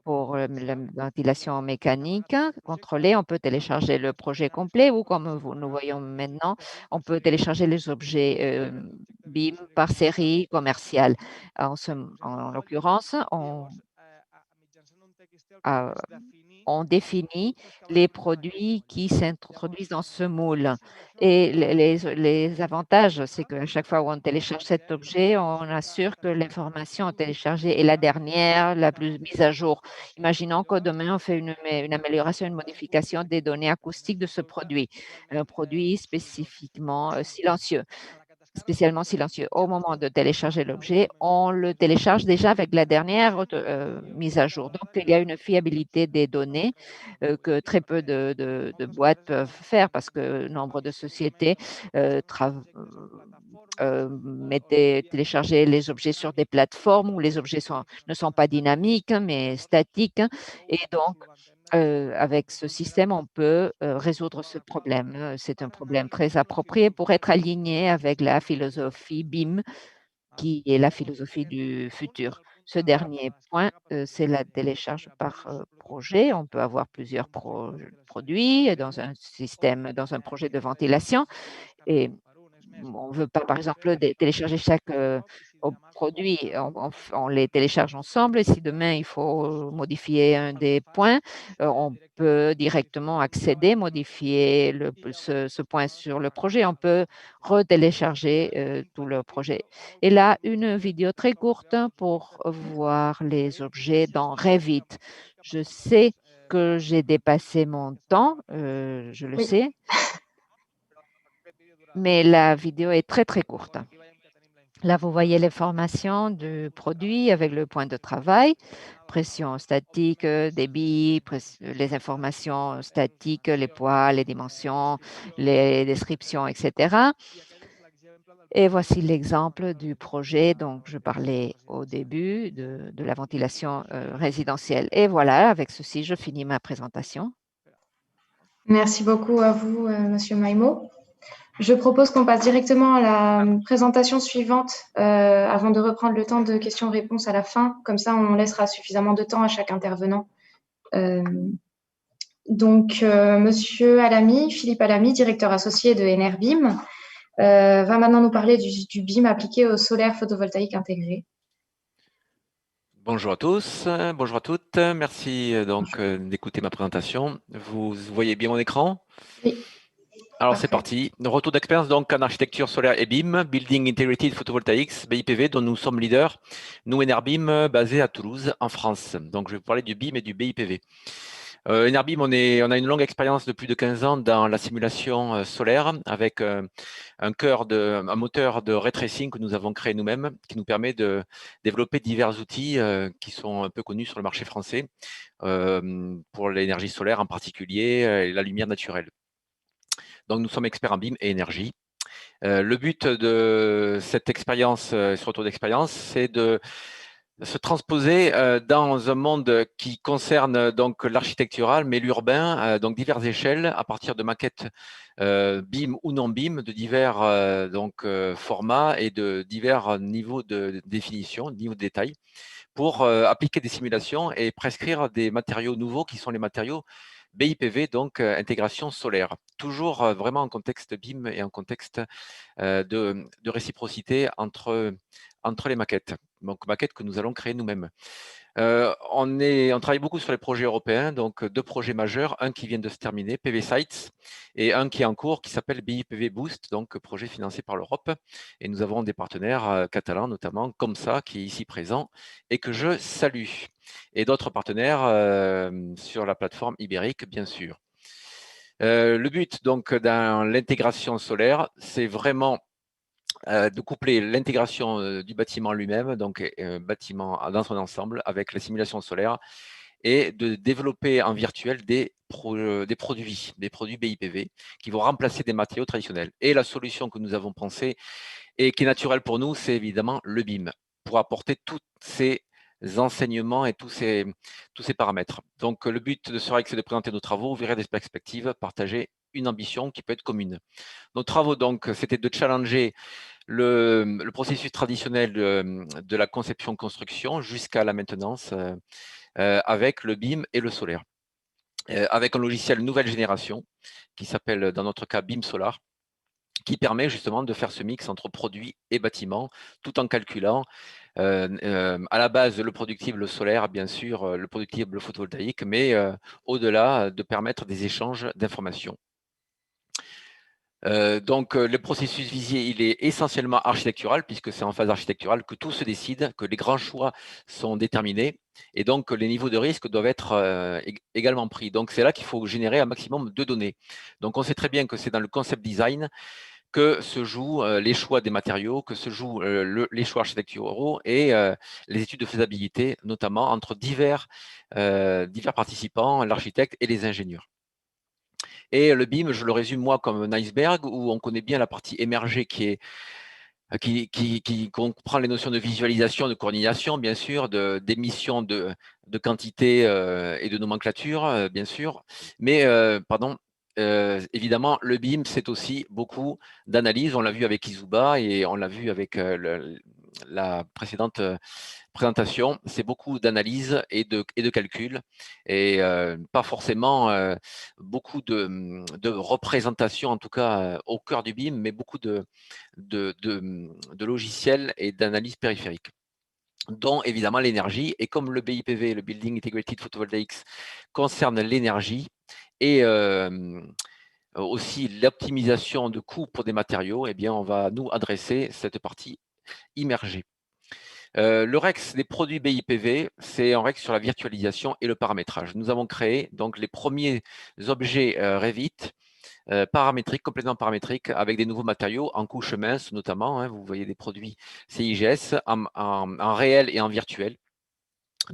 pour la ventilation mécanique contrôlée. On peut télécharger le projet complet ou, comme nous voyons maintenant, on peut télécharger les objets BIM par série commerciale. En l'occurrence, on définit les produits qui s'introduisent dans ce moule. Et les avantages, c'est qu'à chaque fois où on télécharge cet objet, on assure que l'information téléchargée est la dernière, la plus mise à jour. Imaginons que demain, on fait une amélioration, une modification des données acoustiques de ce produit, un produit spécifiquement silencieux. spécialement silencieux. Au moment de télécharger l'objet, on le télécharge déjà avec la dernière mise à jour. Donc, il y a une fiabilité des données que très peu de boîtes peuvent faire parce que nombre de sociétés télécharger les objets sur des plateformes où les objets ne sont pas dynamiques, mais statiques. Et donc, avec ce système, on peut résoudre ce problème. C'est un problème très approprié pour être aligné avec la philosophie BIM, qui est la philosophie du futur. Ce dernier point, c'est la télécharge par projet. On peut avoir plusieurs produits dans un système, dans un projet de ventilation. Et on ne veut pas, par exemple, télécharger chaque produit, on les télécharge ensemble. Et si demain, il faut modifier un des points, on peut directement accéder, modifier ce point sur le projet. On peut retélécharger tout le projet. Et là, une vidéo très courte pour voir les objets dans Revit. Je sais que j'ai dépassé mon temps, je le sais. Mais la vidéo est très, très courte. Là, vous voyez l'information du produit avec le point de travail, pression statique, débit, les informations statiques, les poids, les dimensions, les descriptions, etc. Et voici l'exemple du projet dont je parlais au début de la ventilation résidentielle. Et voilà, avec ceci, je finis ma présentation. Merci beaucoup à vous, Monsieur Maimo. Je propose qu'on passe directement à la présentation suivante avant de reprendre le temps de questions-réponses à la fin. Comme ça, on laissera suffisamment de temps à chaque intervenant. Monsieur Alamy, Philippe Alamy, directeur associé de Enerbim, va maintenant nous parler du BIM appliqué au solaire photovoltaïque intégré. Bonjour à tous, bonjour à toutes. Merci d'écouter ma présentation. Vous voyez bien mon écran? Oui. Alors c'est parti. Retour d'expérience donc en architecture solaire et BIM, Building Integrated Photovoltaics, BIPV, dont nous sommes leaders. Nous, Enerbim, basé à Toulouse, en France. Donc je vais vous parler du BIM et du BIPV. Enerbim, on a une longue expérience de plus de 15 ans dans la simulation solaire avec un moteur de ray tracing que nous avons créé nous-mêmes qui nous permet de développer divers outils qui sont un peu connus sur le marché français pour l'énergie solaire en particulier et la lumière naturelle. Donc, nous sommes experts en BIM et énergie. Le but de cette expérience, ce retour d'expérience, c'est de se transposer dans un monde qui concerne donc l'architectural, mais l'urbain, donc diverses échelles, à partir de maquettes BIM ou non BIM, de divers formats et de divers niveaux de définition, niveau de détail, pour appliquer des simulations et prescrire des matériaux nouveaux qui sont les matériaux BIPV, donc intégration solaire. Toujours vraiment en contexte BIM et en contexte de réciprocité entre les maquettes. Donc maquettes que nous allons créer nous-mêmes. On travaille beaucoup sur les projets européens, donc 2 projets majeurs, un qui vient de se terminer, PV Sites, et un qui est en cours, qui s'appelle BIPV Boost, donc projet financé par l'Europe. Et nous avons des partenaires catalans, notamment COMSA, qui est ici présent, et que je salue. Et d'autres partenaires sur la plateforme ibérique, bien sûr. Le but, donc, dans l'intégration solaire, c'est vraiment de coupler l'intégration du bâtiment lui-même, donc bâtiment dans son ensemble, avec la simulation solaire, et de développer en virtuel des produits BIPV qui vont remplacer des matériaux traditionnels. Et la solution que nous avons pensée et qui est naturelle pour nous, c'est évidemment le BIM, pour apporter tous ces enseignements et tous ces paramètres. Donc le but de ce REC, c'est de présenter nos travaux, ouvrir des perspectives, partager une ambition qui peut être commune. Nos travaux, donc, c'était de challenger le processus traditionnel de la conception-construction jusqu'à la maintenance avec le BIM et le solaire. Avec un logiciel nouvelle génération qui s'appelle, dans notre cas, BIM Solar, qui permet justement de faire ce mix entre produits et bâtiments, tout en calculant à la base le productible solaire, bien sûr, le productible photovoltaïque, mais au-delà de permettre des échanges d'informations. Donc, le processus visé, il est essentiellement architectural, puisque c'est en phase architecturale que tout se décide, que les grands choix sont déterminés, et donc les niveaux de risque doivent être également pris. Donc, c'est là qu'il faut générer un maximum de données. Donc, on sait très bien que c'est dans le concept design que se jouent les choix des matériaux, que se jouent les choix architecturaux et les études de faisabilité, notamment entre divers participants, l'architecte et les ingénieurs. Et le BIM, je le résume moi comme un iceberg où on connaît bien la partie émergée qui comprend les notions de visualisation, de coordination, bien sûr, d'émission de quantité et de nomenclature, bien sûr. Mais, évidemment, le BIM, c'est aussi beaucoup d'analyse. On l'a vu avec Izuba et on l'a vu avec la précédente présentation. C'est beaucoup d'analyse et de calcul et pas forcément beaucoup de représentation, en tout cas au cœur du BIM, mais beaucoup de logiciels et d'analyse périphérique, dont évidemment l'énergie. Et comme le BIPV, le Building Integrated Photovoltaics, concerne l'énergie et aussi l'optimisation de coûts pour des matériaux, eh bien, on va nous adresser cette partie immergée. Le REX des produits BIPV, c'est un REX sur la virtualisation et le paramétrage. Nous avons créé donc les premiers objets Revit paramétriques, complètement paramétriques, avec des nouveaux matériaux en couche mince notamment. Vous voyez des produits CIGS en réel et en virtuel.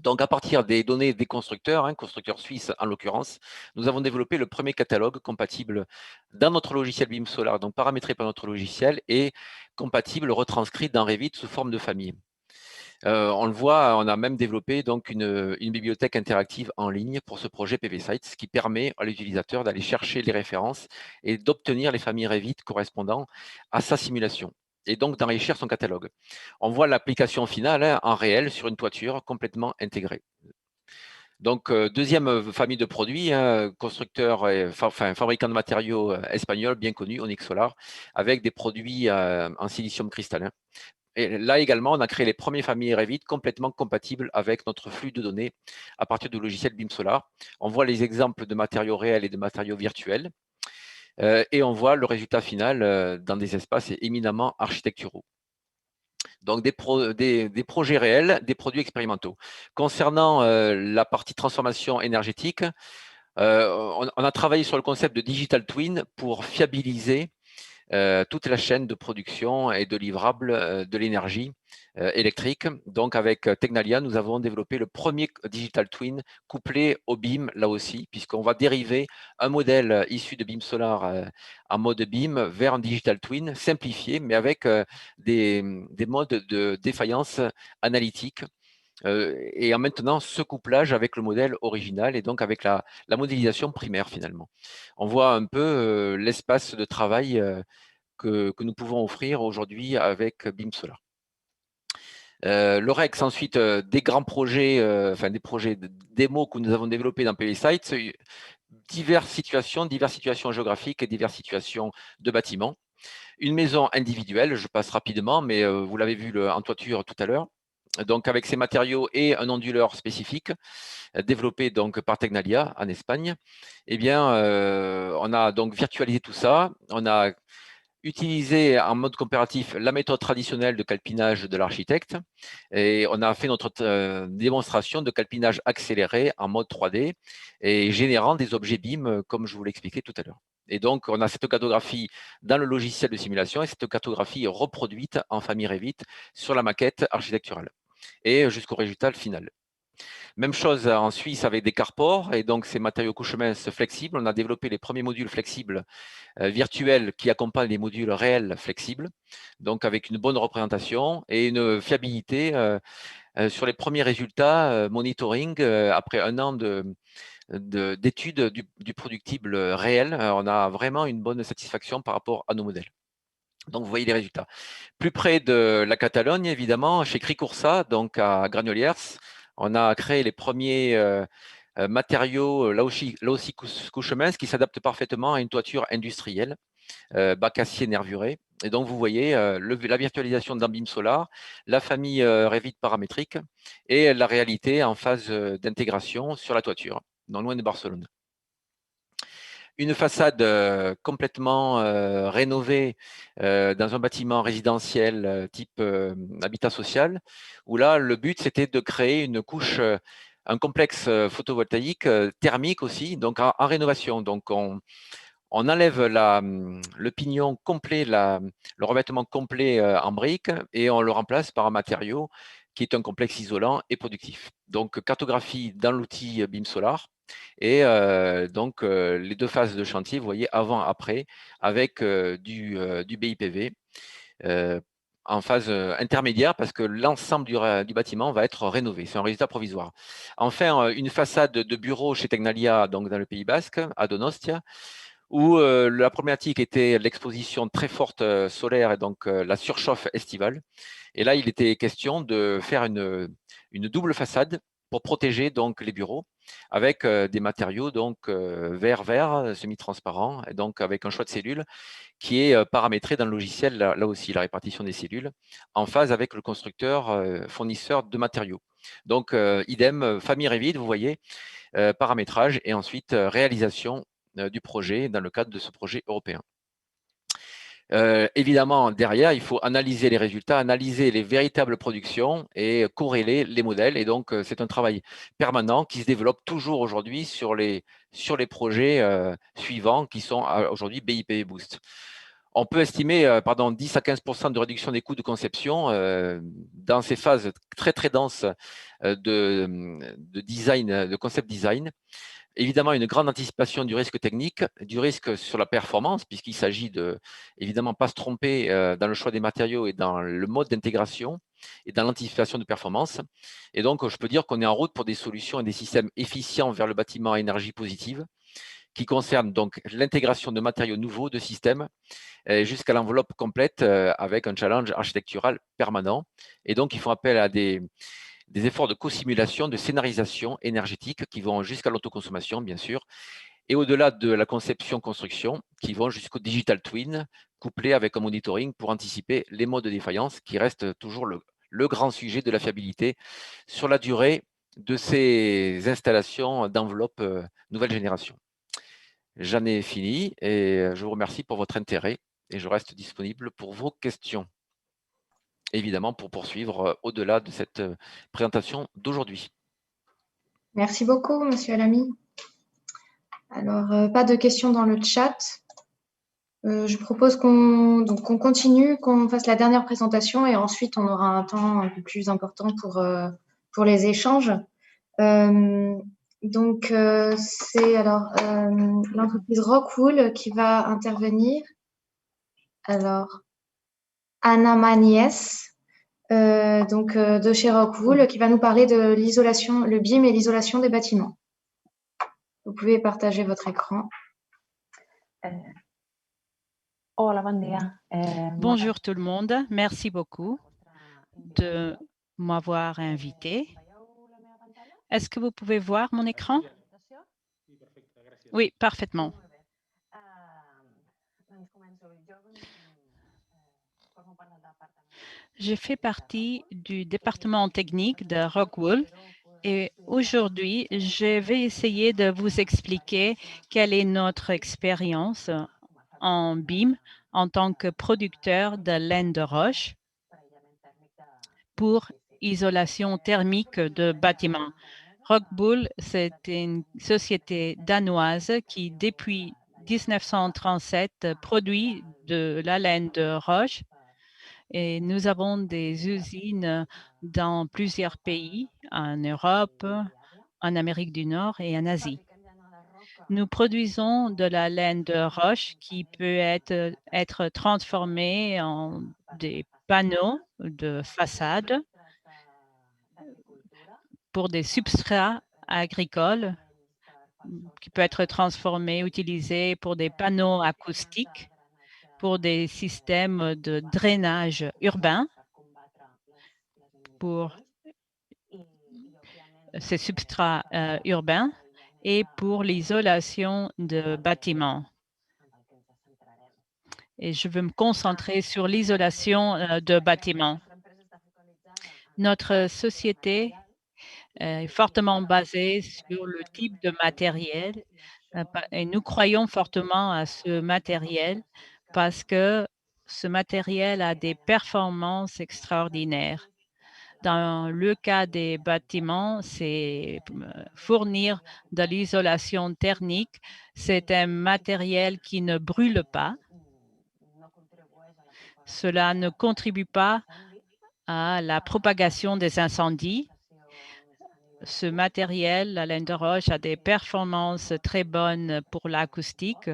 Donc, à partir des données des constructeurs, constructeurs suisses en l'occurrence, nous avons développé le premier catalogue compatible dans notre logiciel BIM Solar, donc paramétré par notre logiciel et compatible, retranscrit dans Revit sous forme de famille. On le voit, on a même développé donc une bibliothèque interactive en ligne pour ce projet PV Sites, ce qui permet à l'utilisateur d'aller chercher les références et d'obtenir les familles Revit correspondant à sa simulation et donc d'enrichir son catalogue. On voit l'application finale en réel sur une toiture complètement intégrée. Donc, deuxième famille de produits, constructeur, fabricant de matériaux espagnol bien connu, Onyx Solar, avec des produits en silicium cristallin. Et là également, on a créé les premières familles Revit complètement compatibles avec notre flux de données à partir du logiciel BIM Solar. On voit les exemples de matériaux réels et de matériaux virtuels. Et on voit le résultat final dans des espaces éminemment architecturaux. Donc, des projets réels, des produits expérimentaux. Concernant la partie transformation énergétique, on a travaillé sur le concept de Digital Twin pour fiabiliser toute la chaîne de production et de livrable de l'énergie électrique. Donc, avec Tegnalia, nous avons développé le premier Digital Twin couplé au BIM, là aussi, puisqu'on va dériver un modèle issu de BIM Solar en mode BIM vers un Digital Twin simplifié, mais avec des modes de défaillance analytique. Et en maintenant ce couplage avec le modèle original et donc avec la modélisation primaire finalement. On voit un peu l'espace de travail que nous pouvons offrir aujourd'hui avec BIM Solar. Le REX, ensuite, des grands projets, des projets de démos que nous avons développés dans PV Sites, diverses situations géographiques et diverses situations de bâtiments. Une maison individuelle, je passe rapidement, mais vous l'avez vu en toiture tout à l'heure. Donc, avec ces matériaux et un onduleur spécifique développé donc par Tegnalia en Espagne, eh bien, on a donc virtualisé tout ça. On a utilisé en mode comparatif la méthode traditionnelle de calpinage de l'architecte et on a fait notre démonstration de calpinage accéléré en mode 3D et générant des objets BIM comme je vous l'expliquais tout à l'heure. Et donc, on a cette cartographie dans le logiciel de simulation et cette cartographie reproduite en famille Revit sur la maquette architecturale et jusqu'au résultat final. Même chose en Suisse avec des carports et donc ces matériaux couche mince flexibles. On a développé les premiers modules flexibles virtuels qui accompagnent les modules réels flexibles, donc avec une bonne représentation et une fiabilité sur les premiers résultats monitoring après un an d'études du productible réel. On a vraiment une bonne satisfaction par rapport à nos modèles. Donc, vous voyez les résultats. Plus près de la Catalogne, évidemment, chez Cricoursa, donc à Granollers, on a créé les premiers matériaux, là aussi couche mince, qui s'adaptent parfaitement à une toiture industrielle, bac acier nervuré. Et donc, vous voyez la virtualisation dans BIM Solar, la famille Revit paramétrique et la réalité en phase d'intégration sur la toiture, non loin de Barcelone. Une façade complètement rénovée dans un bâtiment résidentiel type habitat social, où là, le but, c'était de créer une couche, un complexe photovoltaïque thermique aussi, donc en rénovation. Donc, On enlève le pignon complet, le revêtement complet en briques et on le remplace par un matériau qui est un complexe isolant et productif. Donc, cartographie dans l'outil BIM Solar et donc les deux phases de chantier, vous voyez, avant, après, avec du BIPV en phase intermédiaire parce que l'ensemble du bâtiment va être rénové. C'est un résultat provisoire. Enfin, une façade de bureau chez Tecnalia, donc dans le Pays Basque, à Donostia, où la problématique était l'exposition très forte solaire et donc la surchauffe estivale. Et là, il était question de faire une double façade pour protéger donc les bureaux avec des matériaux donc vert, semi-transparents, et donc avec un choix de cellules qui est paramétré dans le logiciel, là aussi, la répartition des cellules, en phase avec le constructeur fournisseur de matériaux. Donc, idem, famille Revit, vous voyez, paramétrage et ensuite réalisation du projet dans le cadre de ce projet européen. Évidemment, derrière, il faut analyser les résultats, analyser les véritables productions et corréler les modèles. Et donc, c'est un travail permanent qui se développe toujours aujourd'hui sur les projets suivants qui sont aujourd'hui BIPV Boost. On peut estimer 10 à 15% de réduction des coûts de conception dans ces phases très, très denses de design, de concept design. Évidemment, une grande anticipation du risque technique, du risque sur la performance, puisqu'il s'agit de, évidemment, pas se tromper dans le choix des matériaux et dans le mode d'intégration et dans l'anticipation de performance. Et donc, je peux dire qu'on est en route pour des solutions et des systèmes efficients vers le bâtiment à énergie positive, qui concernent donc l'intégration de matériaux nouveaux, de systèmes, jusqu'à l'enveloppe complète avec un challenge architectural permanent. Et donc, ils font appel à des efforts de co-simulation, de scénarisation énergétique qui vont jusqu'à l'autoconsommation, bien sûr, et au-delà de la conception-construction, qui vont jusqu'au digital twin, couplé avec un monitoring pour anticiper les modes de défaillance, qui reste toujours le grand sujet de la fiabilité sur la durée de ces installations d'enveloppe nouvelle génération. J'en ai fini et je vous remercie pour votre intérêt et je reste disponible pour vos questions. Évidemment, pour poursuivre au-delà de cette présentation d'aujourd'hui. Merci beaucoup, Monsieur Alamy. Alors, pas de questions dans le chat. Je propose qu'on continue, qu'on fasse la dernière présentation et ensuite on aura un temps un peu plus important pour les échanges. C'est alors l'entreprise Rockwool qui va intervenir. Alors, Anna Manies, de chez Rockwool, qui va nous parler de l'isolation, le BIM et l'isolation des bâtiments. Vous pouvez partager votre écran. Bonjour tout le monde, merci beaucoup de m'avoir invité. Est-ce que vous pouvez voir mon écran? Oui, parfaitement. Je fais partie du département technique de Rockwool et aujourd'hui, je vais essayer de vous expliquer quelle est notre expérience en BIM en tant que producteur de laine de roche pour isolation thermique de bâtiments. Rockwool, c'est une société danoise qui, depuis 1937, produit de la laine de roche. Et nous avons des usines dans plusieurs pays, en Europe, en Amérique du Nord et en Asie. Nous produisons de la laine de roche qui peut être transformée en des panneaux de façade pour des substrats agricoles qui peut être transformé, utilisé pour des panneaux acoustiques, pour des systèmes de drainage urbain, pour ces substrats urbains et pour l'isolation de bâtiments. Et je veux me concentrer sur l'isolation de bâtiments. Notre société est fortement basée sur le type de matériel et nous croyons fortement à ce matériel parce que ce matériel a des performances extraordinaires. Dans le cas des bâtiments, c'est fournir de l'isolation thermique. C'est un matériel qui ne brûle pas. Cela ne contribue pas à la propagation des incendies. Ce matériel, la laine de roche, a des performances très bonnes pour l'acoustique,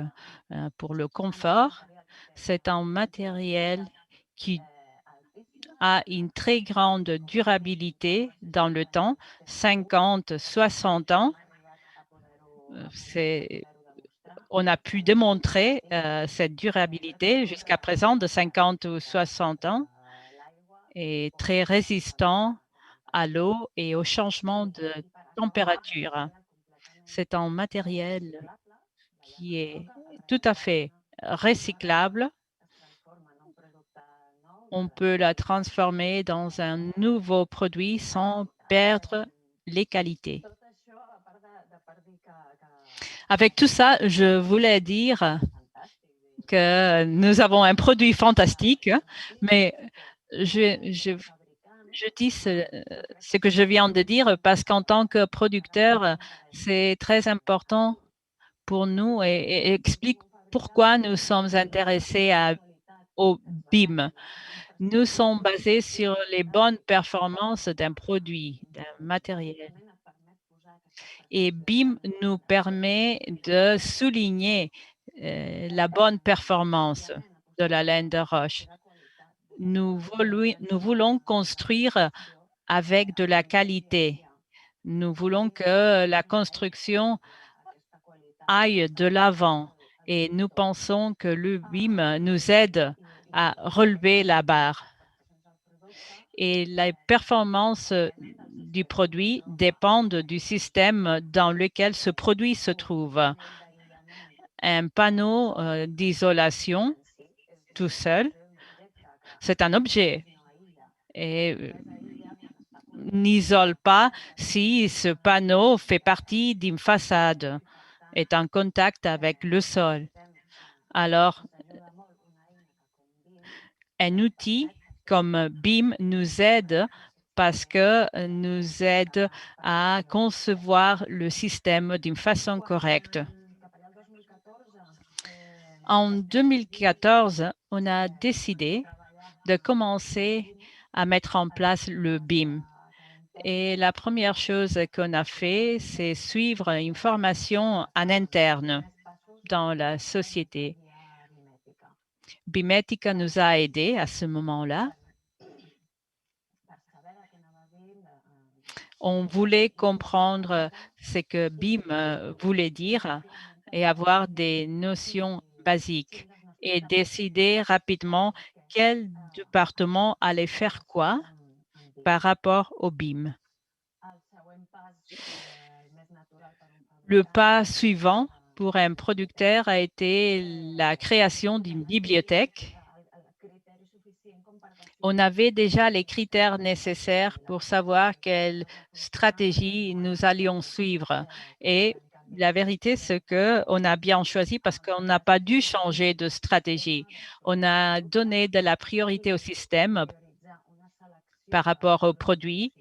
pour le confort. C'est un matériel qui a une très grande durabilité dans le temps, 50, 60 ans. On a pu démontrer cette durabilité jusqu'à présent de 50 ou 60 ans et très résistant à l'eau et au changement de température. C'est un matériel qui est tout à fait recyclable. On peut la transformer dans un nouveau produit sans perdre les qualités. Avec tout ça, je voulais dire que nous avons un produit fantastique, mais je dis ce que je viens de dire parce qu'en tant que producteur, c'est très important pour nous et explique pourquoi nous sommes intéressés au BIM. Nous sommes basés sur les bonnes performances d'un produit, d'un matériel. Et BIM nous permet de souligner la bonne performance de la laine de roche. Nous voulons construire avec de la qualité. Nous voulons que la construction aille de l'avant et nous pensons que le BIM nous aide à relever la barre. Et la performance du produit dépendent du système dans lequel ce produit se trouve. Un panneau d'isolation tout seul, c'est un objet et n'isole pas si ce panneau fait partie d'une façade, est en contact avec le sol. Alors, un outil comme BIM nous aide parce que nous aide à concevoir le système d'une façon correcte. En 2014, on a décidé de commencer à mettre en place le BIM. Et la première chose qu'on a fait, c'est suivre une formation en interne dans la société. Bimetica nous a aidés à ce moment-là. On voulait comprendre ce que BIM voulait dire et avoir des notions basiques et décider rapidement quel département allait faire quoi par rapport au BIM. Le pas suivant pour un producteur a été la création d'une bibliothèque. On avait déjà les critères nécessaires pour savoir quelle stratégie nous allions suivre. Et la vérité, c'est qu'on a bien choisi parce qu'on n'a pas dû changer de stratégie. On a donné de la priorité au système par rapport aux produits.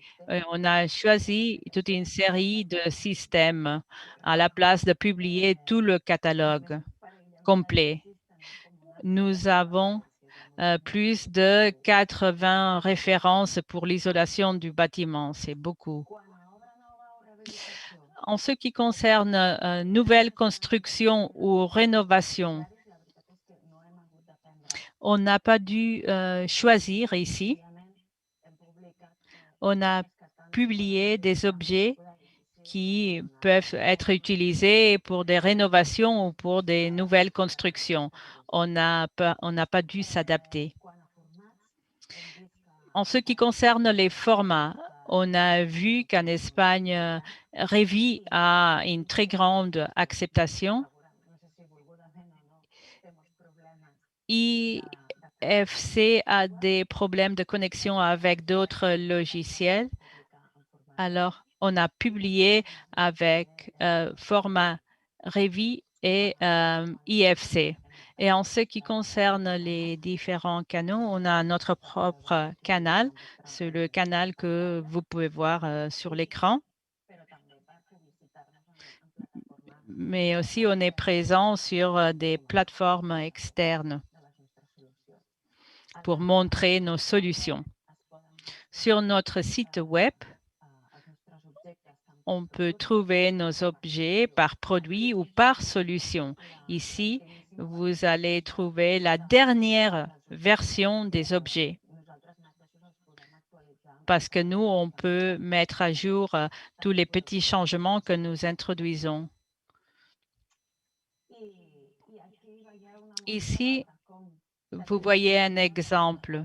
On a choisi toute une série de systèmes à la place de publier tout le catalogue complet. Nous avons plus de 80 références pour l'isolation du bâtiment. C'est beaucoup. En ce qui concerne nouvelle construction ou rénovation, on n'a pas dû choisir ici. On a publié des objets qui peuvent être utilisés pour des rénovations ou pour des nouvelles constructions. On n'a pas dû s'adapter. En ce qui concerne les formats, on a vu qu'en Espagne, Revi a une très grande acceptation. IFC a des problèmes de connexion avec d'autres logiciels. Alors, on a publié avec format Revi et IFC. Et en ce qui concerne les différents canaux, on a notre propre canal. C'est le canal que vous pouvez voir sur l'écran. Mais aussi, on est présent sur des plateformes externes pour montrer nos solutions. Sur notre site web, on peut trouver nos objets par produit ou par solution. Ici, vous allez trouver la dernière version des objets. Parce que nous, on peut mettre à jour tous les petits changements que nous introduisons. Ici, vous voyez un exemple.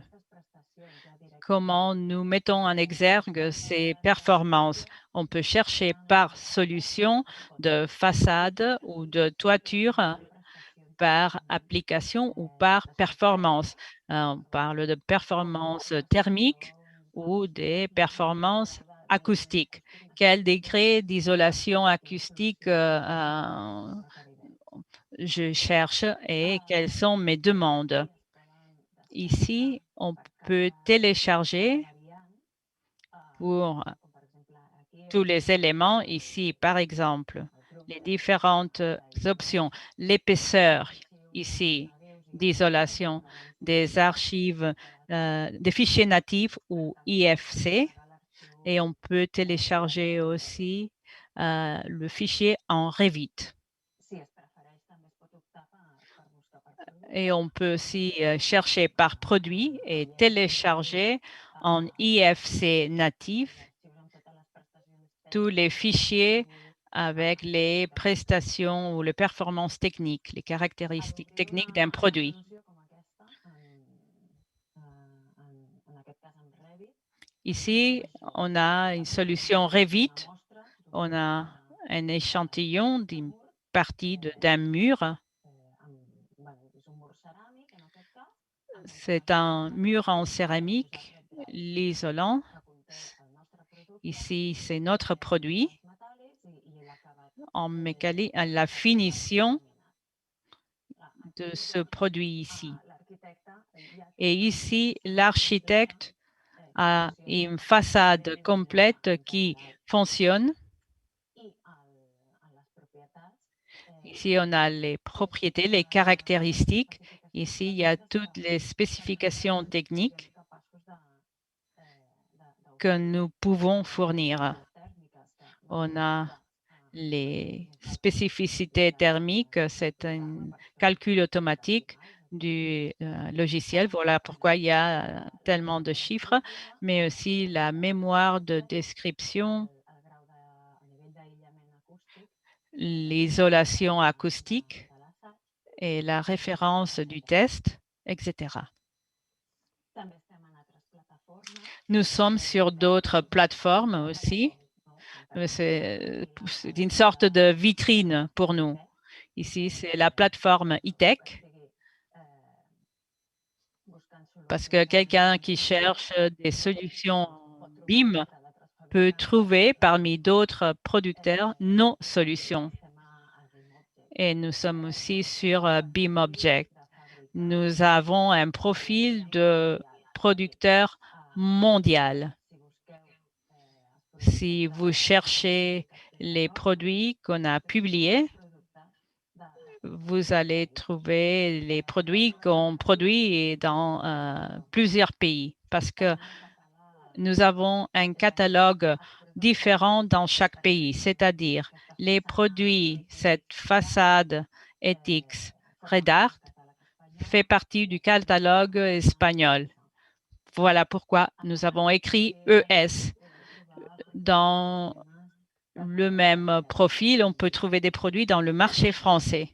Comment nous mettons en exergue ces performances. On peut chercher par solution de façade ou de toiture, par application ou par performance. On parle de performance thermique ou des performances acoustiques. Quel degré d'isolation acoustique je cherche et quelles sont mes demandes? Ici, on peut télécharger pour tous les éléments ici, par exemple, les différentes options, l'épaisseur ici d'isolation des archives, des fichiers natifs ou IFC, et on peut télécharger aussi le fichier en Revit. Et on peut aussi chercher par produit et télécharger en IFC natif tous les fichiers avec les prestations ou les performances techniques, les caractéristiques techniques d'un produit. Ici, on a une solution Revit. On a un échantillon d'une partie d'un mur. C'est un mur en céramique, l'isolant. Ici, c'est notre produit. En mécanique, la finition de ce produit ici. Et ici, l'architecte a une façade complète qui fonctionne. Ici, on a les propriétés, les caractéristiques. Ici, il y a toutes les spécifications techniques que nous pouvons fournir. On a les spécificités thermiques, c'est un calcul automatique du logiciel. Voilà pourquoi il y a tellement de chiffres, mais aussi la mémoire de description, l'isolation acoustique et la référence du test, etc. Nous sommes sur d'autres plateformes aussi. C'est une sorte de vitrine pour nous. Ici, c'est la plateforme e-tech. Parce que quelqu'un qui cherche des solutions BIM peut trouver parmi d'autres producteurs nos solutions. Et nous sommes aussi sur BIM Object. Nous avons un profil de producteur mondial. Si vous cherchez les produits qu'on a publiés, vous allez trouver les produits qu'on produit dans plusieurs pays parce que nous avons un catalogue différent dans chaque pays, c'est-à-dire les produits, cette façade ETICS Red Art fait partie du catalogue espagnol. Voilà pourquoi nous avons écrit ES. Dans le même profil, on peut trouver des produits dans le marché français.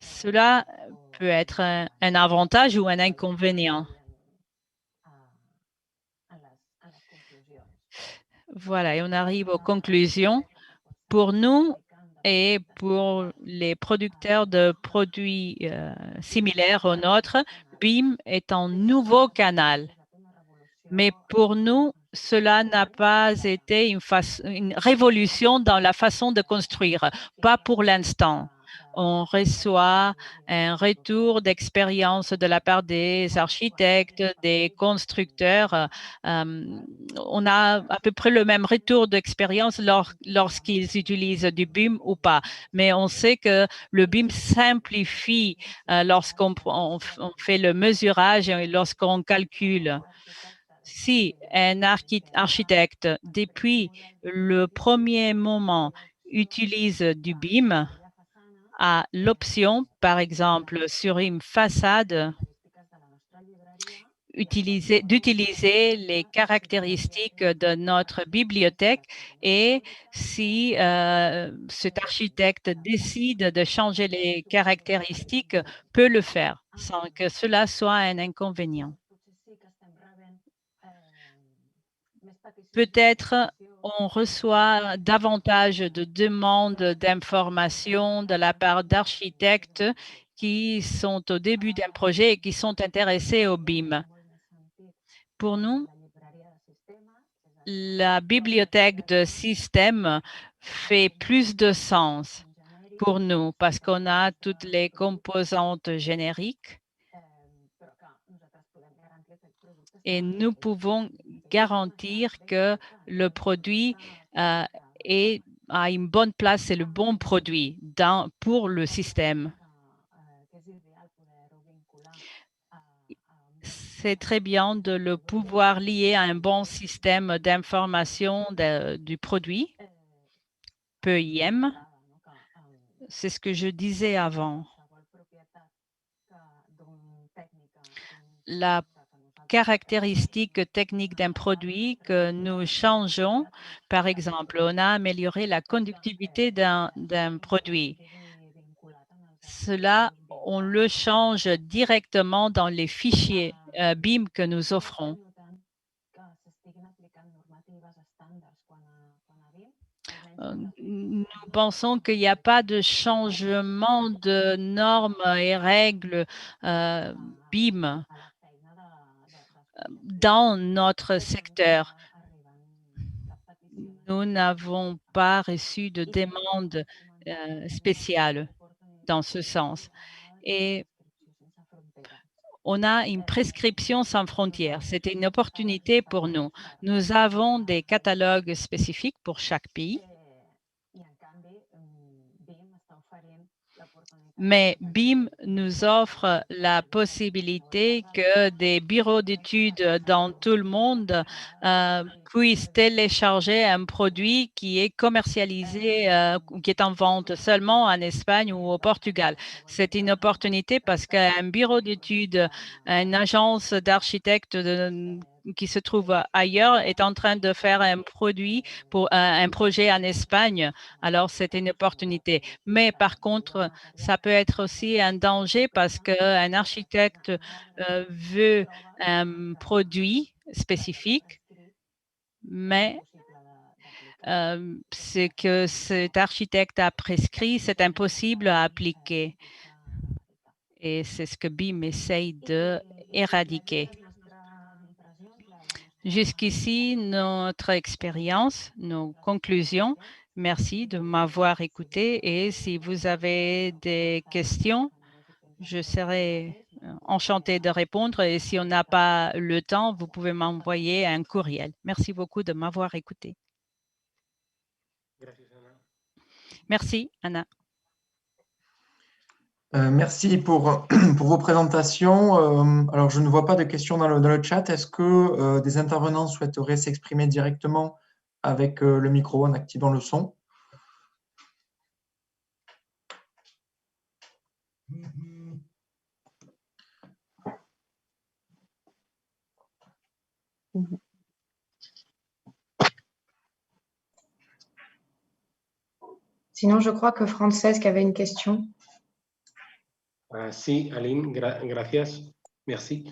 Cela peut être un avantage ou un inconvénient. Voilà, et on arrive aux conclusions. Pour nous et pour les producteurs de produits similaires aux nôtres, BIM est un nouveau canal. Mais pour nous, cela n'a pas été une révolution dans la façon de construire, pas pour l'instant. On reçoit un retour d'expérience de la part des architectes, des constructeurs. On a à peu près le même retour d'expérience lorsqu'ils utilisent du BIM ou pas. Mais on sait que le BIM simplifie lorsqu'on fait le mesurage et lorsqu'on calcule. Si un architecte, depuis le premier moment, utilise du BIM, a l'option, par exemple, sur une façade, d'utiliser les caractéristiques de notre bibliothèque, et si cet architecte décide de changer les caractéristiques, peut le faire sans que cela soit un inconvénient. Peut-être on reçoit davantage de demandes d'informations de la part d'architectes qui sont au début d'un projet et qui sont intéressés au BIM. Pour nous, la bibliothèque de système fait plus de sens pour nous parce qu'on a toutes les composantes génériques et nous pouvons garantir que le produit a une bonne place et le bon produit pour le système. C'est très bien de le pouvoir lier à un bon système d'information du produit, PEIM. C'est ce que je disais avant. La caractéristique technique d'un produit que nous changeons, par exemple, on a amélioré la conductivité d'un produit. Cela, on le change directement dans les fichiers BIM que nous offrons. Nous pensons qu'il n'y a pas de changement de normes et règles BIM dans notre secteur. Nous n'avons pas reçu de demande spéciale dans ce sens. Et on a une prescription sans frontières. C'était une opportunité pour nous. Nous avons des catalogues spécifiques pour chaque pays. Mais BIM nous offre la possibilité que des bureaux d'études dans tout le monde puissent télécharger un produit qui est commercialisé, qui est en vente seulement en Espagne ou au Portugal. C'est une opportunité parce qu'un bureau d'études, une agence d'architectes qui se trouve ailleurs est en train de faire un produit pour un projet en Espagne. Alors, c'est une opportunité. Mais par contre, ça peut être aussi un danger parce qu'un architecte veut un produit spécifique, mais ce que cet architecte a prescrit, c'est impossible à appliquer. Et c'est ce que BIM essaye d'éradiquer. Jusqu'ici, notre expérience, nos conclusions. Merci de m'avoir écouté et si vous avez des questions, je serai enchantée de répondre et si on n'a pas le temps, vous pouvez m'envoyer un courriel. Merci beaucoup de m'avoir écouté. Merci, Anna. Merci pour vos présentations. Alors, je ne vois pas de questions dans le chat. Est-ce que des intervenants souhaiteraient s'exprimer directement avec le micro en activant le son? Sinon, je crois que Francesc avait une question. Sí, Aline, gràcies. Merci.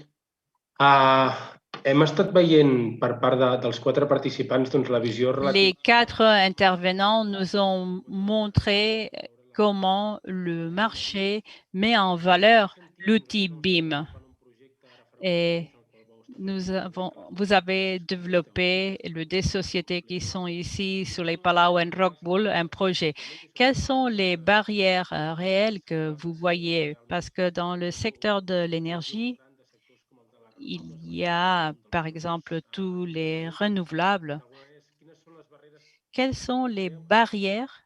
Hem estat veient per part dels 4 participants doncs, la visió relativa... Les 4 intervenants nous ont montré comment le marché met en valeur l'outil BIM. Et vous avez développé des sociétés qui sont ici sur les Palau et Rockwool, un projet. Quelles sont les barrières réelles que vous voyez? Parce que dans le secteur de l'énergie, il y a, par exemple, tous les renouvelables. Quelles sont les barrières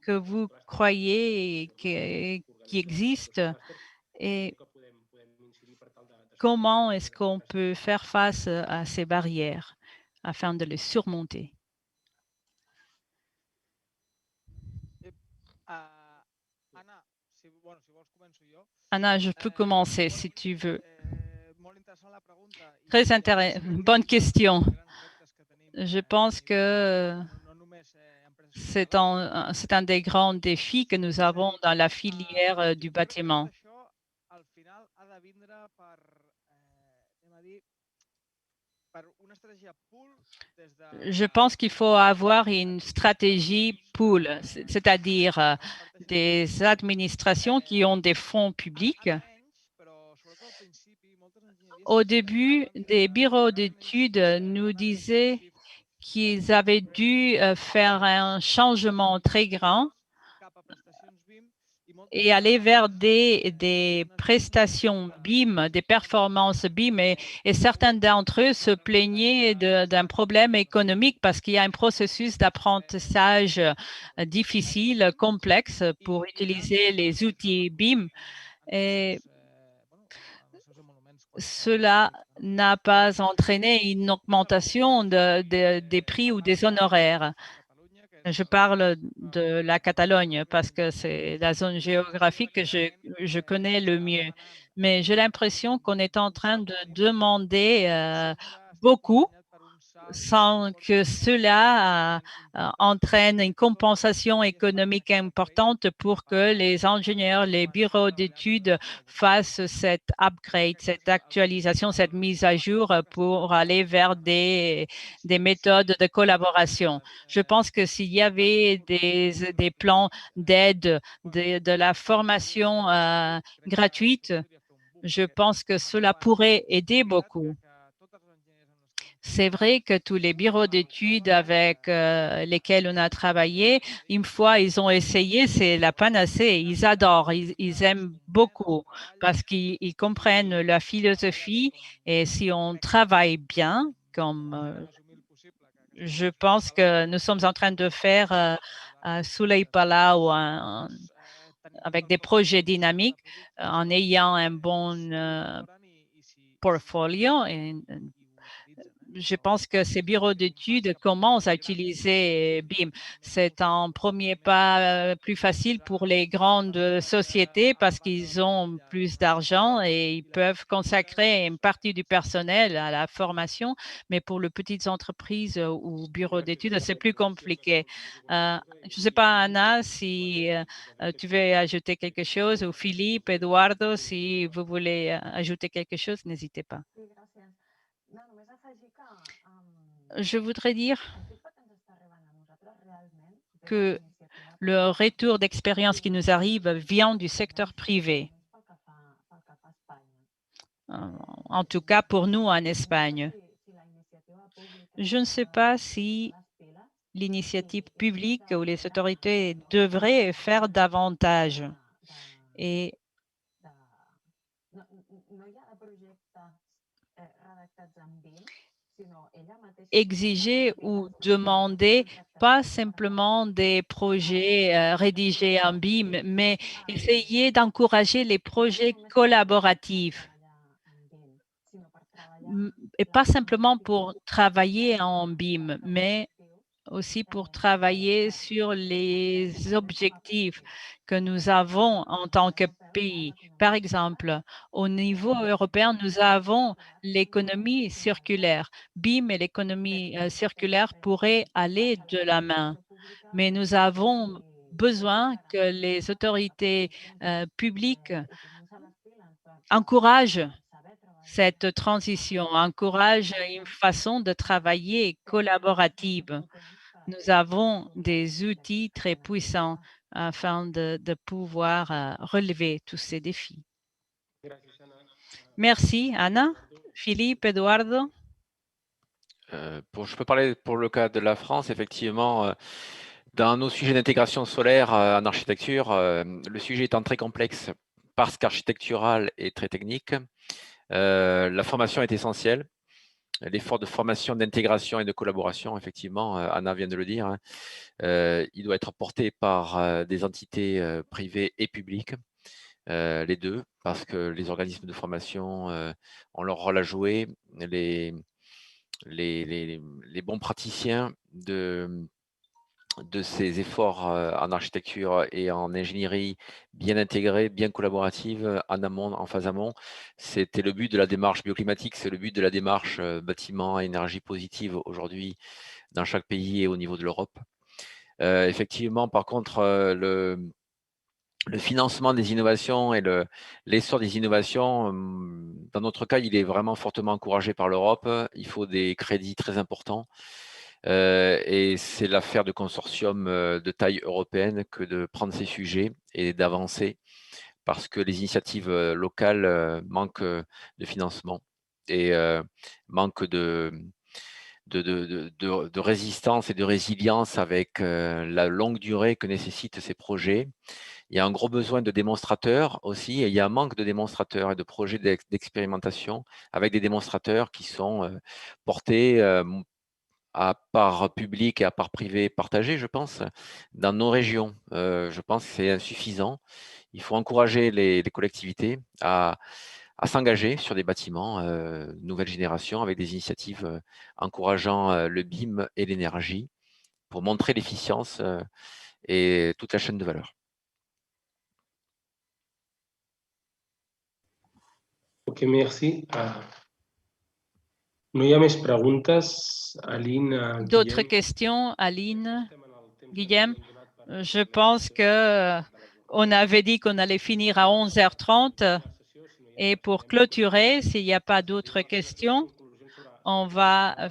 que vous croyez qui existent et comment est-ce qu'on peut faire face à ces barrières afin de les surmonter? Anna, je peux commencer si tu veux. Très intéressant. Bonne question. Je pense que c'est un des grands défis que nous avons dans la filière du bâtiment. Je pense qu'il faut avoir une stratégie pool, c'est-à-dire des administrations qui ont des fonds publics. Au début, des bureaux d'études nous disaient qu'ils avaient dû faire un changement très grand et aller vers des prestations BIM, des performances BIM. Et certains d'entre eux se plaignaient d'un problème économique parce qu'il y a un processus d'apprentissage difficile, complexe pour utiliser les outils BIM. Et cela n'a pas entraîné une augmentation des prix ou des honoraires. Je parle de la Catalogne parce que c'est la zone géographique que je connais le mieux. Mais j'ai l'impression qu'on est en train de demander beaucoup sans que cela entraîne une compensation économique importante pour que les ingénieurs, les bureaux d'études fassent cette upgrade, cette actualisation, cette mise à jour pour aller vers des méthodes de collaboration. Je pense que s'il y avait des plans d'aide, de la formation gratuite, je pense que cela pourrait aider beaucoup. C'est vrai que tous les bureaux d'études avec lesquels on a travaillé, une fois ils ont essayé, c'est la panacée. Ils adorent, ils aiment beaucoup parce qu'ils comprennent la philosophie et si on travaille bien, comme je pense que nous sommes en train de faire sous les Palau avec des projets dynamiques, en ayant un bon portfolio et je pense que ces bureaux d'études commencent à utiliser BIM. C'est un premier pas plus facile pour les grandes sociétés parce qu'ils ont plus d'argent et ils peuvent consacrer une partie du personnel à la formation. Mais pour les petites entreprises ou bureaux d'études, c'est plus compliqué. Je ne sais pas, Anna, si tu veux ajouter quelque chose ou Philippe, Eduardo, si vous voulez ajouter quelque chose, n'hésitez pas. Je voudrais dire que le retour d'expérience qui nous arrive vient du secteur privé. En tout cas, pour nous en Espagne. Je ne sais pas si l'initiative publique ou les autorités devraient faire davantage. Et exiger ou demander pas simplement des projets rédigés en BIM, mais essayer d'encourager les projets collaboratifs. Et pas simplement pour travailler en BIM, mais aussi pour travailler sur les objectifs que nous avons en tant que pays. Par exemple, au niveau européen, nous avons l'économie circulaire. BIM et l'économie circulaire pourraient aller de la main, mais nous avons besoin que les autorités publiques encouragent cette transition, encouragent une façon de travailler collaborative. Nous avons des outils très puissants afin de pouvoir relever tous ces défis. Merci, Anna. Philippe, Eduardo. Je peux parler pour le cas de la France, effectivement. Dans nos sujets d'intégration solaire en architecture, le sujet étant très complexe parce qu'architectural et très technique, la formation est essentielle. L'effort de formation, d'intégration et de collaboration, effectivement, Anna vient de le dire, hein, il doit être porté par des entités privées et publiques, les deux, parce que les organismes de formation ont leur rôle à jouer. Les bons praticiens de ces efforts en architecture et en ingénierie bien intégrés, bien collaborative, en amont, en phase amont. C'était le but de la démarche bioclimatique, c'est le but de la démarche bâtiment à énergie positive aujourd'hui dans chaque pays et au niveau de l'Europe. Effectivement, par contre, le financement des innovations et l'essor des innovations, dans notre cas, il est vraiment fortement encouragé par l'Europe. Il faut des crédits très importants. Et c'est l'affaire de consortium de taille européenne que de prendre ces sujets et d'avancer parce que les initiatives locales manquent de financement et manquent de résistance et de résilience avec la longue durée que nécessitent ces projets. Il y a un gros besoin de démonstrateurs aussi, et il y a un manque de démonstrateurs et de projets d'expérimentation avec des démonstrateurs qui sont portés à part public et à part privé partagé, je pense, dans nos régions. Je pense que c'est insuffisant. Il faut encourager les collectivités à s'engager sur des bâtiments nouvelle génération avec des initiatives encourageant le BIM et l'énergie pour montrer l'efficience et toute la chaîne de valeur. Ok, merci. No hi ha més preguntes, Aline. D'autres questions, Aline, Guillaume? Je pense que on avait dit qu'on allait finir à 11h30 et pour clôturer, s'il n'y a pas d'autres questions, on va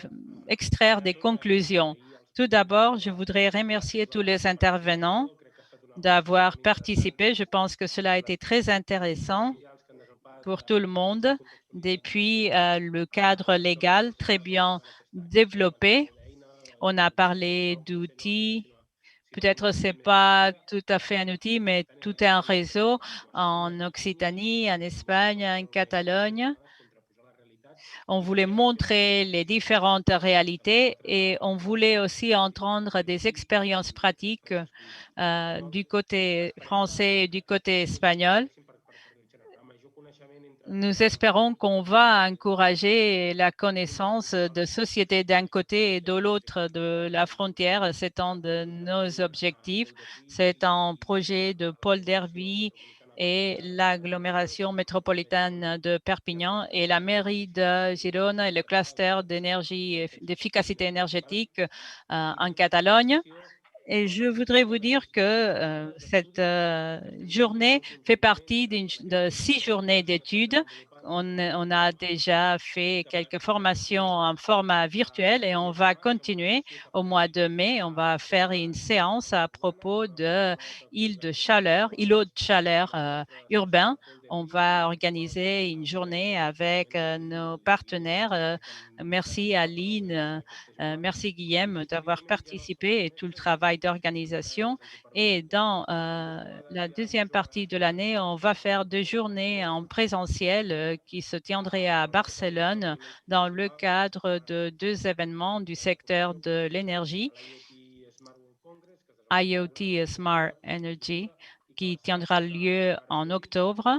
extraire des conclusions. Tout d'abord, je voudrais remercier tous les intervenants d'avoir participé. Je pense que cela a été très intéressant pour tout le monde, depuis le cadre légal très bien développé. On a parlé d'outils. Peut-être ce n'est pas tout à fait un outil, mais tout est un réseau en Occitanie, en Espagne, en Catalogne. On voulait montrer les différentes réalités et on voulait aussi entendre des expériences pratiques du côté français et du côté espagnol. Nous espérons qu'on va encourager la connaissance de sociétés d'un côté et de l'autre de la frontière. C'est un de nos objectifs. C'est un projet de Paul Derby et l'agglomération métropolitaine de Perpignan et la mairie de Girona et le cluster d'énergie, d'efficacité énergétique en Catalogne. Et je voudrais vous dire que cette journée fait partie de 6 journées d'études. On a déjà fait quelques formations en format virtuel et on va continuer au mois de mai. On va faire une séance à propos de îlots de chaleur urbains. On va organiser une journée avec nos partenaires. Merci Aline, merci Guillaume d'avoir participé et tout le travail d'organisation. Et dans la deuxième partie de l'année, on va faire 2 journées en présentiel qui se tiendraient à Barcelone dans le cadre de 2 événements du secteur de l'énergie, IoT Smart Energy, qui tiendra lieu en octobre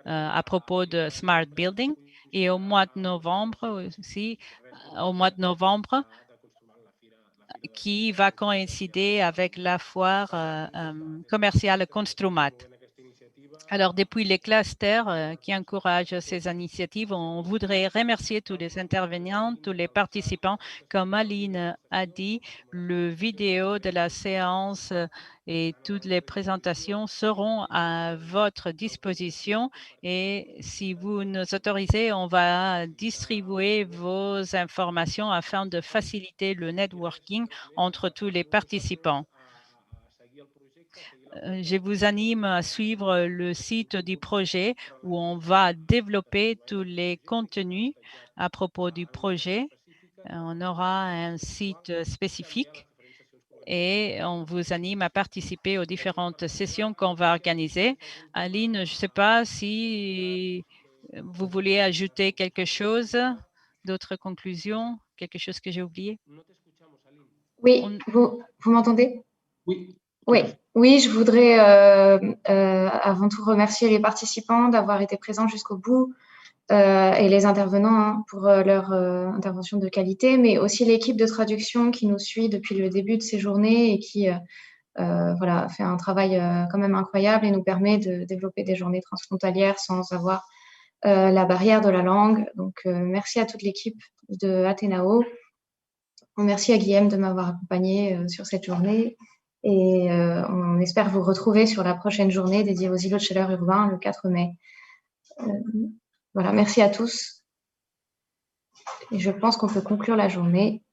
à propos de Smart Building. Et au mois de novembre aussi, qui va coïncider avec la foire commerciale Construmat. Alors, depuis les clusters qui encouragent ces initiatives, on voudrait remercier tous les intervenants, tous les participants. Comme Aline a dit, le vidéo de la séance et toutes les présentations seront à votre disposition. Et si vous nous autorisez, on va distribuer vos informations afin de faciliter le networking entre tous les participants. je vous anime à suivre le site du projet où on va développer tous les contenus à propos du projet. On aura un site spécifique et on vous anime à participer aux différentes sessions qu'on va organiser. Aline, je ne sais pas si vous voulez ajouter quelque chose, d'autres conclusions, quelque chose que j'ai oublié? Oui, vous m'entendez? Oui. Oui, je voudrais avant tout remercier les participants d'avoir été présents jusqu'au bout et les intervenants pour leur intervention de qualité, mais aussi l'équipe de traduction qui nous suit depuis le début de ces journées et qui voilà, fait un travail quand même incroyable et nous permet de développer des journées transfrontalières sans avoir la barrière de la langue. Donc, merci à toute l'équipe de Athénao. Merci à Guillaume de m'avoir accompagné sur cette journée. Et on espère vous retrouver sur la prochaine journée dédiée aux îlots de chaleur urbains le 4 mai. Voilà, merci à tous. Et je pense qu'on peut conclure la journée.